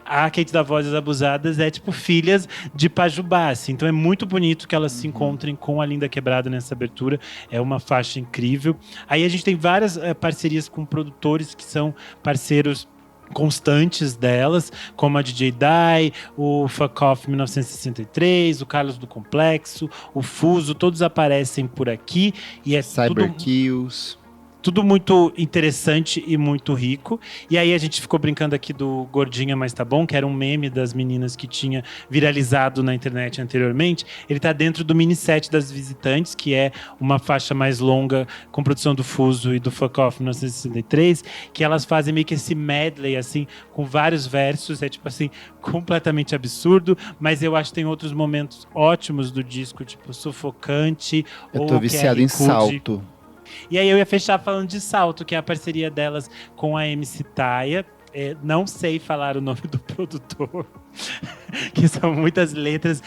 a Kate da Voz e As Abusadas é tipo filhas de Pajubá, assim. Então é muito bonito que elas se encontrem com a Linda Quebrada nessa abertura. É uma faixa incrível. Aí a gente tem várias parcerias com produtores que são parceiros constantes delas, como a DJ Dai, o Fuck Off 1963, o Carlos do Complexo, o Fuso, todos aparecem por aqui. E é Cyber Kills. Tudo muito interessante e muito rico. E aí a gente ficou brincando aqui do Gordinha, mas tá bom, que era um meme das meninas que tinha viralizado na internet anteriormente. Ele tá dentro do mini set das Visitantes, que é uma faixa mais longa com produção do Fuso e do Fuck Off 1963, que elas fazem meio que esse medley, assim, com vários versos. É tipo assim, completamente absurdo, mas eu acho que tem outros momentos ótimos do disco, tipo Sufocante. Eu tô viciado em Salto. E aí eu ia fechar falando de Salto, que é a parceria delas com a MC Taia. Não sei falar o nome do produtor, que são muitas letras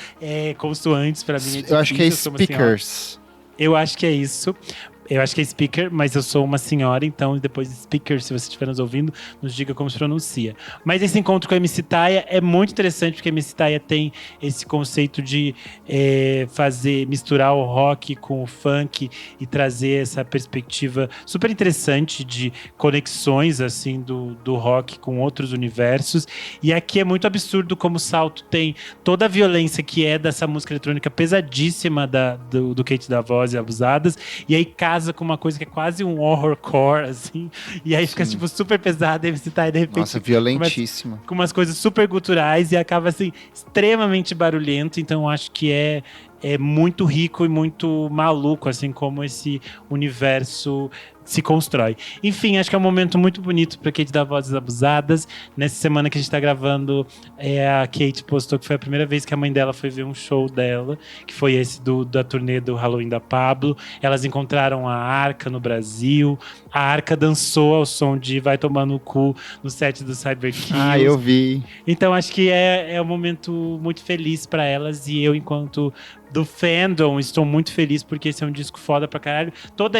consoantes para mim. Eu acho que é Speakers. Eu acho que é isso. Eu acho que é Speaker, mas eu sou uma senhora, então depois Speaker, se você estiver nos ouvindo, nos diga como se pronuncia. Mas esse encontro com a MC Taia é muito interessante, porque a MC Taia tem esse conceito de misturar o rock com o funk e trazer essa perspectiva super interessante de conexões, assim, do rock com outros universos. E aqui é muito absurdo como o Salto tem toda a violência que é dessa música eletrônica pesadíssima do Kate da Voz e Abusadas, e aí casa com uma coisa que é quase um horrorcore, assim, e aí fica tipo super pesada, e você tá aí de repente... Nossa, violentíssima. Com umas coisas super guturais e acaba assim, extremamente barulhento. Então eu acho que é muito rico e muito maluco, assim, como esse universo se constrói. Enfim, acho que é um momento muito bonito pra Kate da Vozes Abusadas. Nessa semana que a gente tá gravando, a Kate postou que foi a primeira vez que a mãe dela foi ver um show dela, que foi esse da turnê do Halloween da Pabllo. Elas encontraram a Arca no Brasil. A Arca dançou ao som de Vai Tomar no Cu no set do Cyber Kills. Ah, eu vi. Então acho que é um momento muito feliz pra elas, e eu, enquanto do fandom. Estou muito feliz porque esse é um disco foda pra caralho. Toda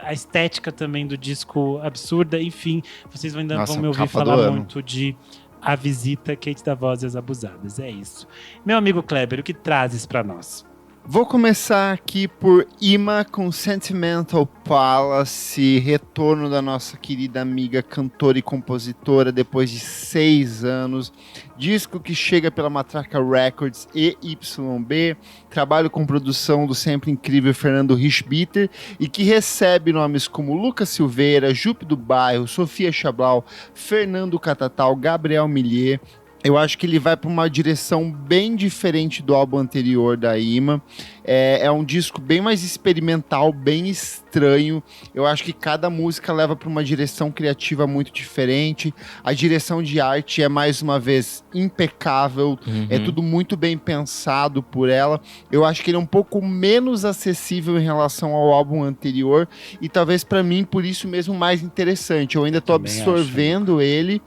a estética também do disco absurda. Enfim, vocês ainda vão me ouvir falar muito de A Visita, Kate da Voz e as Abusadas. É isso. Meu amigo Kleber, o que trazes pra nós? Vou começar aqui por Ima com Sentimental Palace, retorno da nossa querida amiga cantora e compositora depois de 6 anos, disco que chega pela Matraca Records e YB, trabalho com produção do sempre incrível Fernando Richbitter e que recebe nomes como Lucas Silveira, Jupe do Bairro, Sofia Chablau, Fernando Catatal, Gabriel Millier. Eu acho que ele vai para uma direção bem diferente do álbum anterior da Ima. É um disco bem mais experimental, bem estranho. Eu acho que cada música leva para uma direção criativa muito diferente. A direção de arte é, mais uma vez, impecável. É tudo muito bem pensado por ela. Eu acho que ele é um pouco menos acessível em relação ao álbum anterior. E talvez, para mim, por isso mesmo, mais interessante. Eu ainda estou absorvendo ele.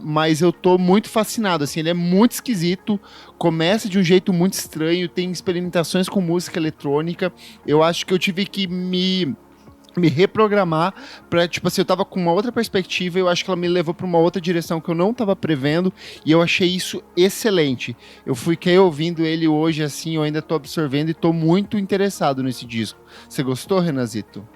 Mas eu tô muito fascinado, assim, ele é muito esquisito, começa de um jeito muito estranho, tem experimentações com música eletrônica. Eu acho que eu tive que me reprogramar pra, tipo assim, eu tava com uma outra perspectiva, eu acho que ela me levou pra uma outra direção que eu não tava prevendo, e eu achei isso excelente. Eu fiquei ouvindo ele hoje, assim, eu ainda tô absorvendo e tô muito interessado nesse disco. Você gostou, Renazito?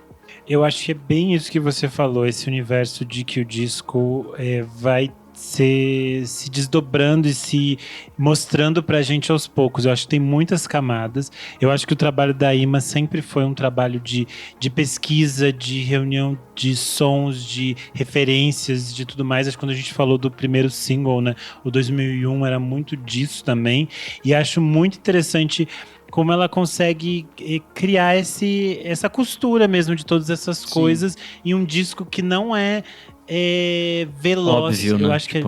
Eu acho que é bem isso que você falou, esse universo de que o disco vai se desdobrando e se mostrando pra gente aos poucos. Eu acho que tem muitas camadas. Eu acho que o trabalho da Ima sempre foi um trabalho de pesquisa, de reunião de sons, de referências, de tudo mais. Acho que quando a gente falou do primeiro single, né, o 2001, era muito disso também. E acho muito interessante como ela consegue criar essa costura mesmo de todas essas coisas em um disco que não é veloz. Óbvio, eu né? acho que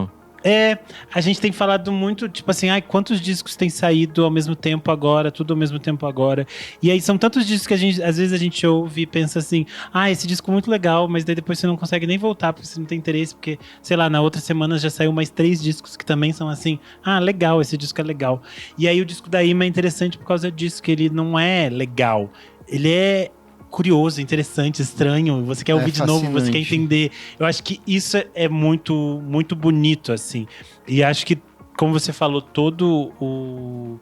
a gente tem falado muito, tipo assim, quantos discos tem saído ao mesmo tempo agora, tudo ao mesmo tempo agora. E aí são tantos discos que às vezes a gente ouve e pensa assim, esse disco é muito legal, mas daí depois você não consegue nem voltar, porque você não tem interesse, porque, sei lá, na outra semana já saiu mais 3 discos que também são assim, legal, esse disco é legal. E aí o disco da Ima é interessante por causa disso, que ele não é legal, ele é curioso, interessante, estranho, você quer ouvir de novo, você quer entender. Eu acho que isso é muito, muito bonito, assim. E acho que, como você falou, todo o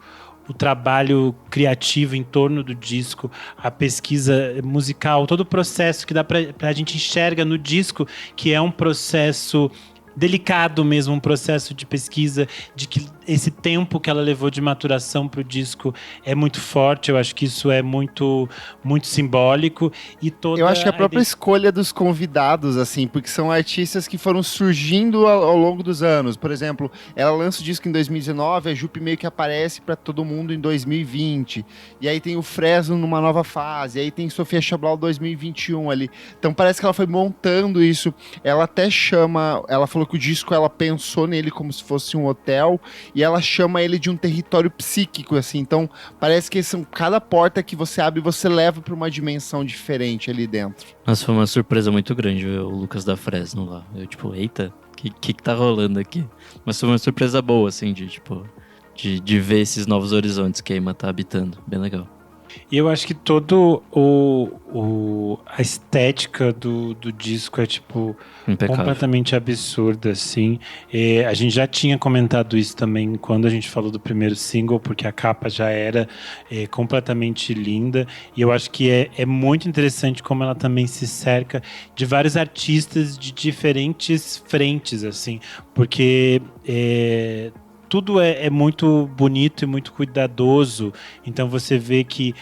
trabalho criativo em torno do disco, a pesquisa musical, todo o processo que dá pra gente enxerga no disco, que é um processo delicado mesmo, um processo de pesquisa, de que esse tempo que ela levou de maturação pro disco é muito forte. Eu acho que isso é muito, muito simbólico. E eu acho que a própria escolha dos convidados, assim, porque são artistas que foram surgindo ao longo dos anos. Por exemplo, ela lança o disco em 2019, a Jupe meio que aparece para todo mundo em 2020. E aí tem o Fresno numa nova fase, aí tem Sofia Chablau 2021 ali. Então parece que ela foi montando isso. Ela até ela falou que o disco, ela pensou nele como se fosse um hotel, e ela chama ele de um território psíquico, assim. Então parece que cada porta que você abre, você leva para uma dimensão diferente ali dentro. Nossa, foi uma surpresa muito grande ver o Lucas da Fresno lá. Eu, tipo, eita, o que tá rolando aqui? Mas foi uma surpresa boa, assim, de ver esses novos horizontes que a Ima tá habitando. Bem legal. E eu acho que todo a estética do disco é, tipo, impecável, completamente absurda, assim. A gente já tinha comentado isso também quando a gente falou do primeiro single, porque a capa já era completamente linda. E eu acho que é muito interessante como ela também se cerca de vários artistas de diferentes frentes, assim. Porque tudo é muito bonito e muito cuidadoso. Então você vê que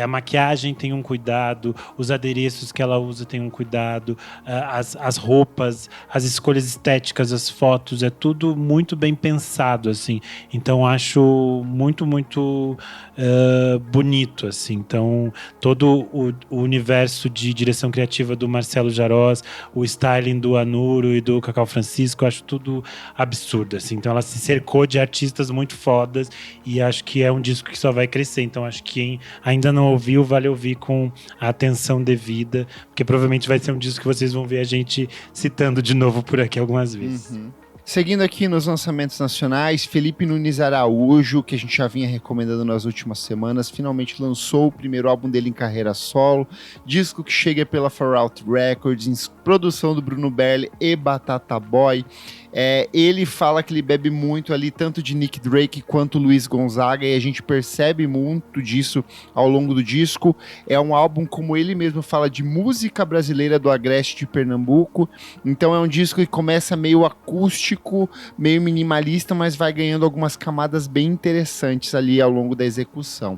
a maquiagem tem um cuidado, os adereços que ela usa tem um cuidado, as roupas, as escolhas estéticas, as fotos, é tudo muito bem pensado, assim. Então acho muito, muito bonito, assim. Então todo o universo de direção criativa do Marcelo Jarós, o styling do Anuro e do Cacau Francisco, acho tudo absurdo, assim. Então ela se cercou de artistas muito fodas e acho que é um disco que só vai crescer. Então acho que quem ainda não ouviu, vale ouvir com a atenção devida, porque provavelmente vai ser um disco que vocês vão ver a gente citando de novo por aqui algumas vezes. Seguindo aqui nos lançamentos nacionais, Felipe Nunes Araújo, que a gente já vinha recomendando nas últimas semanas, finalmente lançou o primeiro álbum dele em carreira solo, disco que chega pela Far Out Records, em produção do Bruno Berli e Batata Boy. Ele fala que ele bebe muito ali, tanto de Nick Drake quanto Luiz Gonzaga, e a gente percebe muito disso ao longo do disco. É um álbum, como ele mesmo fala, de música brasileira do Agreste de Pernambuco. Então é um disco que começa meio acústico, meio minimalista, mas vai ganhando algumas camadas bem interessantes ali ao longo da execução.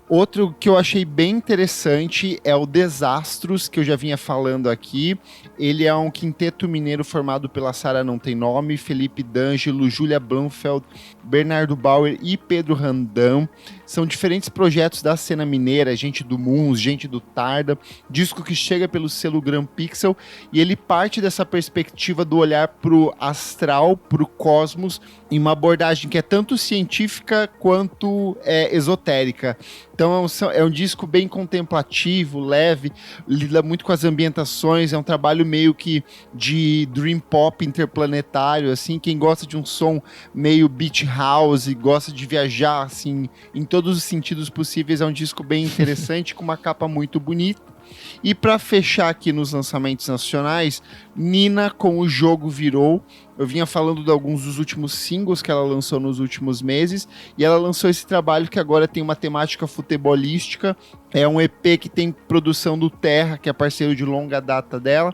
Outro que eu achei bem interessante é o Desastros, que eu já vinha falando aqui. Ele é um quinteto mineiro formado pela Sara Não Tem Nome, Felipe D'Angelo, Júlia Blanfeld, Bernardo Bauer e Pedro Randam. São diferentes projetos da cena mineira, gente do Moons, gente do Tarda, disco que chega pelo selo Grand Pixel, e ele parte dessa perspectiva do olhar pro astral, pro cosmos, em uma abordagem que é tanto científica quanto esotérica. Então é um disco bem contemplativo, leve, lida muito com as ambientações, é um trabalho meio que de dream pop interplanetário, assim. Quem gosta de um som meio beach house, gosta de viajar assim em todos os sentidos possíveis, é um disco bem interessante, com uma capa muito bonita. E para fechar aqui nos lançamentos nacionais, Nina com O Jogo Virou. Eu vinha falando de alguns dos últimos singles que ela lançou nos últimos meses, e ela lançou esse trabalho que agora tem uma temática futebolística. É um EP que tem produção do Terra, que é parceiro de longa data dela,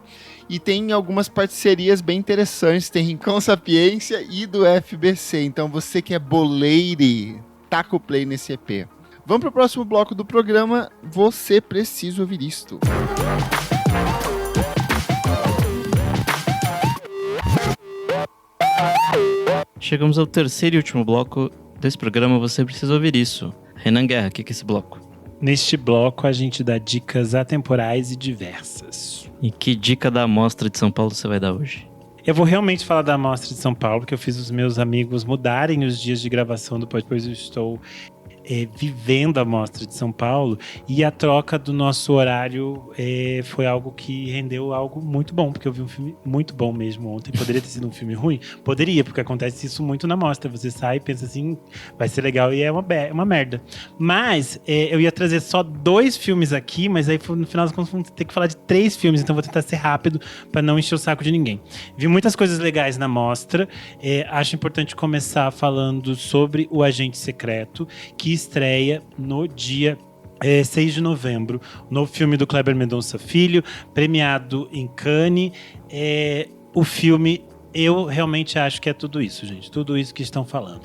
e tem algumas parcerias bem interessantes, tem Rincão Sapiência e do FBC. Então você que é boleire, taca o play nesse EP. Vamos para o próximo bloco do programa, Você Precisa Ouvir Isto. Chegamos ao terceiro e último bloco desse programa, Você Precisa Ouvir Isso. Renan Guerra, o que é esse bloco? Neste bloco a gente dá dicas atemporais e diversas. E que dica da Amostra de São Paulo você vai dar hoje? Eu vou realmente falar da Amostra de São Paulo, que eu fiz os meus amigos mudarem os dias de gravação do podcast, pois eu estou vivendo a Mostra de São Paulo, e a troca do nosso horário foi algo que rendeu algo muito bom, porque eu vi um filme muito bom mesmo ontem. Poderia ter sido um filme ruim? Poderia, porque acontece isso muito na Mostra. Você sai e pensa assim, vai ser legal, e é uma merda. Mas eu ia trazer só 2 filmes aqui, mas aí no final das contas vamos ter que falar de 3 filmes, então vou tentar ser rápido para não encher o saco de ninguém. Vi muitas coisas legais na Mostra. Acho importante começar falando sobre O Agente Secreto, que estreia no dia 6 de novembro, no filme do Kleber Mendonça Filho, premiado em Cannes. O filme, eu realmente acho que é tudo isso, gente. Tudo isso que estão falando.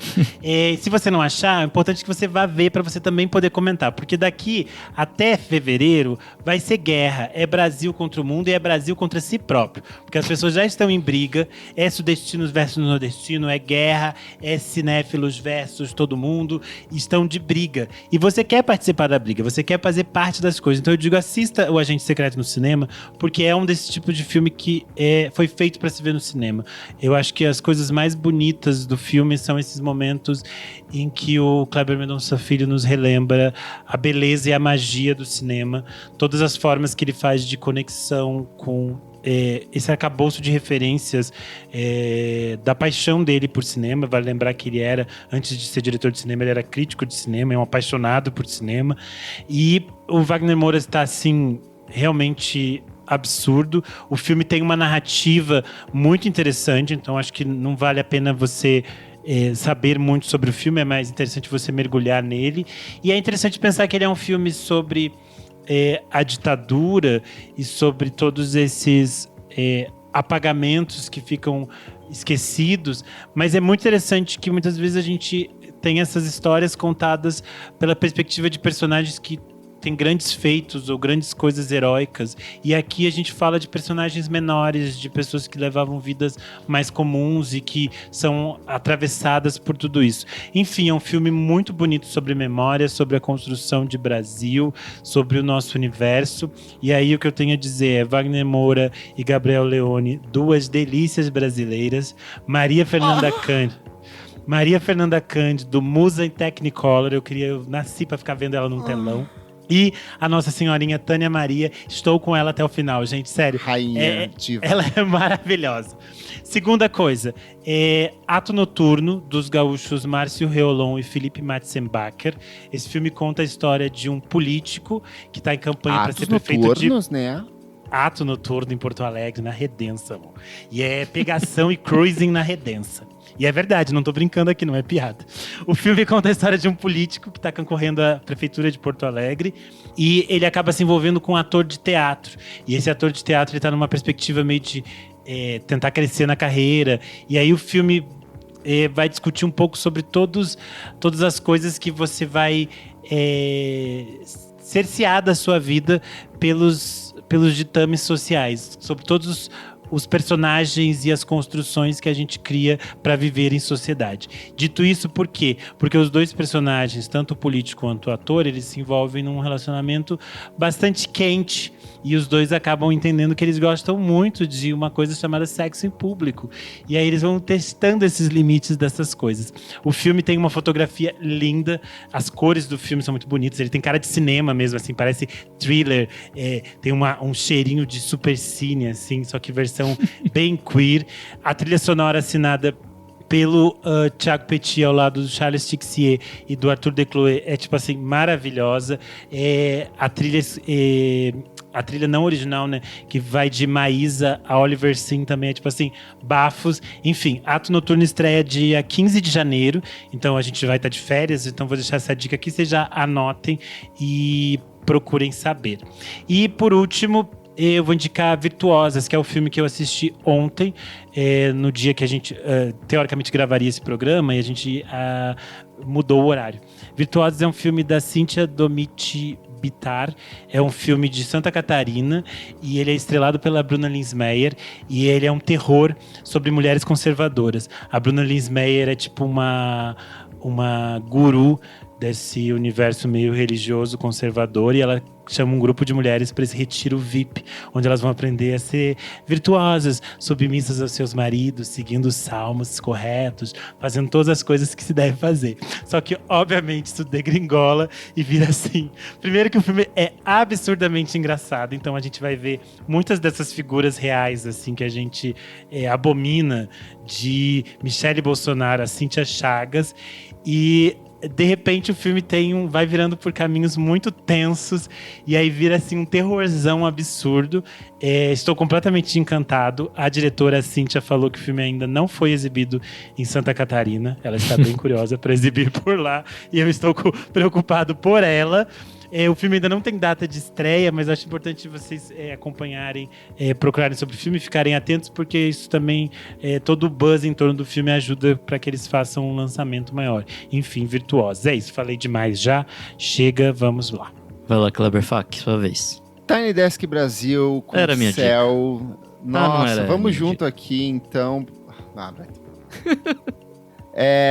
Se você não achar, é importante que você vá ver para você também poder comentar. Porque daqui até fevereiro vai ser guerra. É Brasil contra o mundo e é Brasil contra si próprio. Porque as pessoas já estão em briga. É sudestinos versus nordestino, é guerra, é cinéfilos versus todo mundo. Estão de briga. E você quer participar da briga, você quer fazer parte das coisas. Então eu digo, assista O Agente Secreto no cinema, porque é um desses tipos de filme que foi feito para se ver no cinema. Eu acho que as coisas mais bonitas do filme são esses momentos em que o Kleber Mendonça Filho nos relembra a beleza e a magia do cinema, todas as formas que ele faz de conexão com esse arcabouço de referências da paixão dele por cinema. Vale lembrar que ele era, antes de ser diretor de cinema, ele era crítico de cinema, é um apaixonado por cinema. E o Wagner Moura está, assim, realmente absurdo. O filme tem uma narrativa muito interessante, então acho que não vale a pena você saber muito sobre o filme, é mais interessante você mergulhar nele. E é interessante pensar que ele é um filme sobre a ditadura e sobre todos esses apagamentos que ficam esquecidos, mas é muito interessante que muitas vezes a gente tem essas histórias contadas pela perspectiva de personagens que tem grandes feitos ou grandes coisas heróicas, e aqui a gente fala de personagens menores, de pessoas que levavam vidas mais comuns e que são atravessadas por tudo isso. Enfim, é um filme muito bonito sobre memória, sobre a construção de Brasil, sobre o nosso universo. E aí o que eu tenho a dizer é Wagner Moura e Gabriel Leone, 2 delícias brasileiras. Maria Fernanda Cândido, Musa em Technicolor. Eu nasci pra ficar vendo ela num telão. E a nossa senhorinha Tânia Maria, estou com ela até o final, gente, sério. Rainha diva. Ela é maravilhosa. Segunda coisa, Ato Noturno, dos gaúchos Márcio Reolon e Felipe Matzenbacher. Esse filme conta a história de um político que está em campanha para ser prefeito noturnos, né? Ato Noturno em Porto Alegre, na Redença, amor. E é pegação e cruising na Redença. E é verdade, não tô brincando aqui, não é piada. O filme conta a história de um político que tá concorrendo à prefeitura de Porto Alegre e ele acaba se envolvendo com um ator de teatro. E esse ator de teatro, ele tá numa perspectiva meio de tentar crescer na carreira. E aí o filme vai discutir um pouco sobre todas as coisas que você vai cercear da sua vida pelos ditames sociais, sobre todos os personagens e as construções que a gente cria para viver em sociedade. Dito isso, por quê? Porque os dois personagens, tanto o político quanto o ator, eles se envolvem num relacionamento bastante quente e os dois acabam entendendo que eles gostam muito de uma coisa chamada sexo em público. E aí eles vão testando esses limites dessas coisas. O filme tem uma fotografia linda, as cores do filme são muito bonitas, ele tem cara de cinema mesmo, assim, parece thriller, tem um cheirinho de supercine, assim, só que versão bem queer. A trilha sonora assinada pelo Thiago Petit ao lado do Charles Tixier e do Arthur Decloé é, tipo assim, maravilhosa. A trilha não original, né, que vai de Maísa a Oliver Sim também é, tipo assim, bafos. Enfim, Ato Noturno estreia dia 15 de janeiro, então a gente vai estar de férias, então vou deixar essa dica aqui, vocês já anotem e procurem saber. E, por último, eu vou indicar Virtuosas, que é o filme que eu assisti ontem, no dia que a gente, teoricamente, gravaria esse programa, e a gente mudou o horário. Virtuosas é um filme da Cíntia Domiti Bitar, é um filme de Santa Catarina, e ele é estrelado pela Bruna Linsmeyer, e ele é um terror sobre mulheres conservadoras. A Bruna Linsmeyer é tipo uma guru desse universo meio religioso conservador, e ela chama um grupo de mulheres para esse retiro VIP, onde elas vão aprender a ser virtuosas, submissas aos seus maridos, seguindo os salmos corretos, fazendo todas as coisas que se deve fazer. Só que, obviamente, isso degringola e vira assim. Primeiro que o filme é absurdamente engraçado, então a gente vai ver muitas dessas figuras reais, assim, que a gente abomina, de Michele Bolsonaro a Cíntia Chagas, e de repente o filme vai virando por caminhos muito tensos e aí vira assim um terrorzão absurdo. Estou completamente encantado. A diretora Cíntia falou que o filme ainda não foi exibido em Santa Catarina. Ela está bem curiosa para exibir por lá e eu estou preocupado por ela. O filme ainda não tem data de estreia, mas acho importante vocês acompanharem, procurarem sobre o filme, ficarem atentos, porque isso também, todo o buzz em torno do filme ajuda para que eles façam um lançamento maior. Enfim, Virtuosos. É isso, falei demais já. Chega, vamos lá. Vai lá, Kleber Fak, sua vez. Tiny Desk Brasil com Era minha Céu. Nossa, vamos junto dica. aqui, então.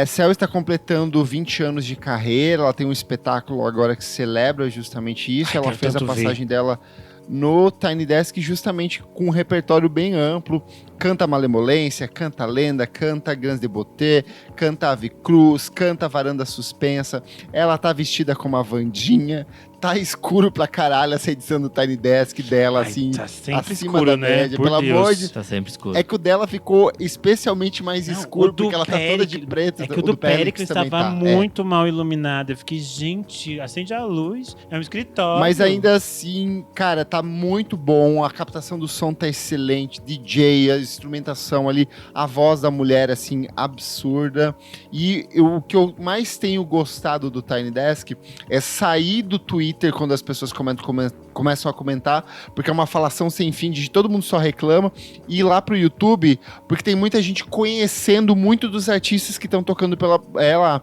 Céu está completando 20 anos de carreira, ela tem um espetáculo agora que celebra justamente isso. Ela fez a passagem dela no Tiny Desk justamente com um repertório bem amplo. Canta Malemolência, canta Lenda, canta Grands de Beauté, canta Ave Cruz, canta Varanda Suspensa. Ela tá vestida como a Wandinha. Tá escuro pra caralho essa edição do Tiny Desk dela, assim, tá sempre acima escuro, da né? média. Por Pelo Deus. amor de... Tá sempre escuro. É que o dela ficou especialmente mais escuro, porque ela tá toda de preto. É que o do Péricles também estava tá. muito mal iluminado. Eu fiquei, gente, acende a luz, é um escritório. Mas ainda assim, cara, tá muito bom. A captação do som tá excelente. DJ, a instrumentação ali, a voz da mulher, assim, absurda. E o que eu mais tenho gostado do Tiny Desk é sair do Twitter quando as pessoas começam a comentar, porque é uma falação sem fim de todo mundo só reclama, e ir lá pro YouTube, porque tem muita gente conhecendo muito dos artistas que estão tocando pela ela.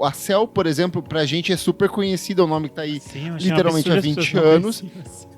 A Cell, por exemplo, pra gente é super conhecida, o nome que tá aí. Sim, eu achei literalmente há absurdo 20 anos.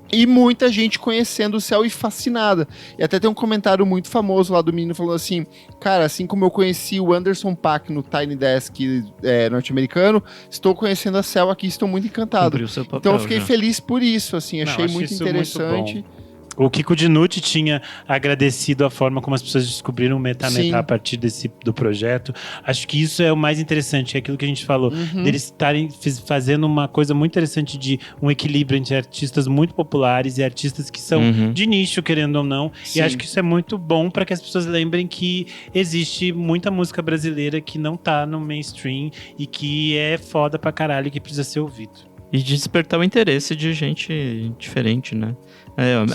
E muita gente conhecendo o Céu e fascinada. E até tem um comentário muito famoso lá do menino falando assim: cara, assim como eu conheci o Anderson .Paak no Tiny Desk norte-americano, estou conhecendo a Céu aqui, estou muito encantado. Cumpriu seu papel, Então eu fiquei já. feliz por isso, assim, achei Acho muito isso interessante. muito bom. O Kiko Dinucci tinha agradecido a forma como as pessoas descobriram o Metameta a partir do projeto. Acho que isso é o mais interessante, é aquilo que a gente falou. Deles estarem fazendo uma coisa muito interessante de um equilíbrio entre artistas muito populares e artistas que são de nicho, querendo ou não. Sim. E acho que isso é muito bom para que as pessoas lembrem que existe muita música brasileira que não tá no mainstream e que é foda pra caralho e que precisa ser ouvido. E de despertar o interesse de gente diferente, né?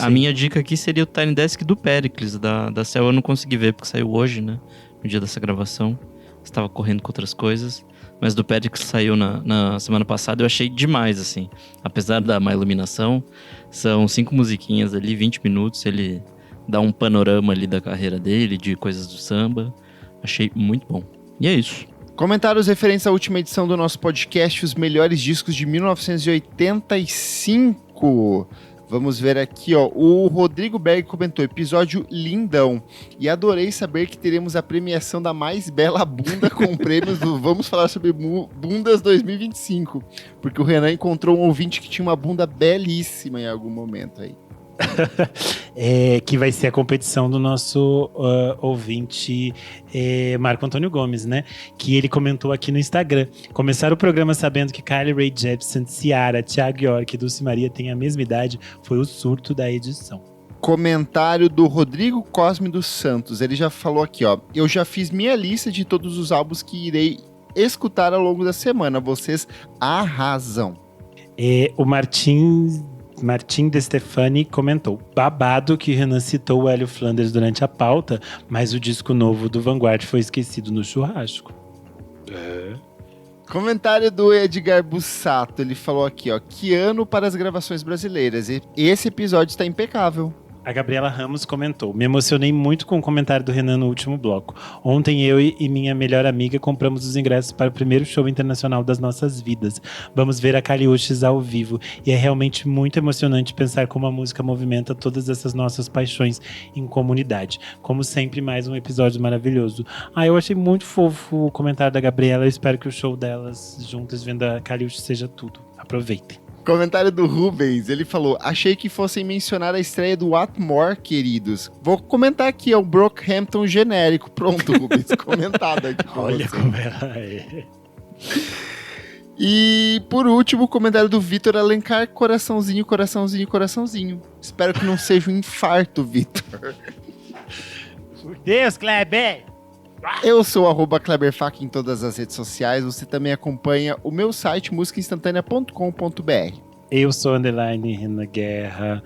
A minha dica aqui seria o Tiny Desk do Péricles, da Cell. Eu não consegui ver porque saiu hoje, né? No dia dessa gravação. Estava correndo com outras coisas. Mas do Péricles saiu na semana passada. Eu achei demais, assim. Apesar da má iluminação, são 5 musiquinhas ali, 20 minutos. Ele dá um panorama ali da carreira dele, de coisas do samba. Achei muito bom. E é isso. Comentários referentes à última edição do nosso podcast, os melhores discos de 1985. Vamos ver aqui, ó. O Rodrigo Berg comentou, episódio lindão. E adorei saber que teremos a premiação da mais bela bunda com prêmios do Vamos Falar Sobre Bundas 2025. Porque o Renan encontrou um ouvinte que tinha uma bunda belíssima em algum momento aí. Que vai ser a competição do nosso ouvinte Marco Antônio Gomes, né? Que ele comentou aqui no Instagram. Começar o programa sabendo que Carly Rae Jepsen, Ciara, Thiago York e Dulce Maria têm a mesma idade foi o surto da edição. Comentário do Rodrigo Cosme dos Santos. Ele já falou aqui, ó. Eu já fiz minha lista de todos os álbuns que irei escutar ao longo da semana. Vocês arrasam. O Martim De Stefani comentou: babado que Renan citou o Hélio Flanders durante a pauta, mas o disco novo do Vanguard foi esquecido no churrasco. Comentário do Edgar Bussato. Ele falou aqui, ó. Que ano para as gravações brasileiras. Esse episódio está impecável. A Gabriela Ramos comentou: me emocionei muito com o comentário do Renan no último bloco. Ontem eu e minha melhor amiga compramos os ingressos para o primeiro show internacional das nossas vidas. Vamos ver a Caliuches ao vivo. E é realmente muito emocionante pensar como a música movimenta todas essas nossas paixões em comunidade. Como sempre, mais um episódio maravilhoso. Eu achei muito fofo o comentário da Gabriela. Eu espero que o show delas juntas vendo a Caliuches seja tudo. Aproveitem. Comentário do Rubens, ele falou: achei que fossem mencionar a estreia do What More, queridos. Vou comentar aqui, é o Brockhampton genérico. Pronto, Rubens, comentado aqui. Olha como ela é. E por último, o comentário do Vitor Alencar, coraçãozinho, coraçãozinho, coraçãozinho. Espero que não seja um infarto, Vitor. Por Deus, Kleber! Eu sou o @KleberFac em todas as redes sociais. Você também acompanha o meu site musicainstantanea.com.br. Eu sou Renan Guerra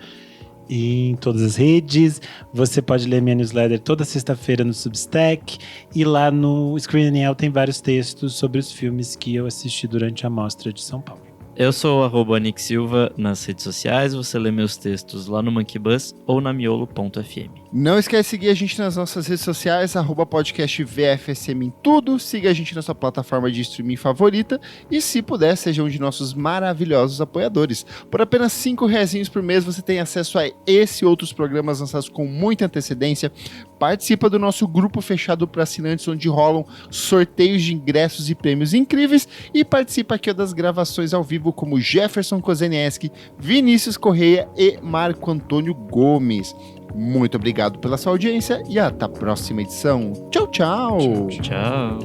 em todas as redes. Você pode ler minha newsletter toda sexta-feira no Substack. E lá no Screen NL tem vários textos sobre os filmes que eu assisti durante a Mostra de São Paulo. Eu sou o @Nick Silva nas redes sociais. Você lê meus textos lá no Monkey Bus ou na miolo.fm. Não esquece de seguir a gente nas nossas redes sociais, @podcast VFSM em tudo. Siga a gente na sua plataforma de streaming favorita. E se puder, seja um de nossos maravilhosos apoiadores. Por apenas R$5 por mês, você tem acesso a esse e outros programas lançados com muita antecedência. Participa do nosso grupo fechado para assinantes, onde rolam sorteios de ingressos e prêmios incríveis. E participa aqui das gravações ao vivo, como Jefferson Kozenieski, Vinícius Correia e Marco Antônio Gomes. Muito obrigado pela sua audiência e até a próxima edição. Tchau, tchau. Tchau.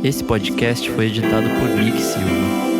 Esse podcast foi editado por Nick Silva.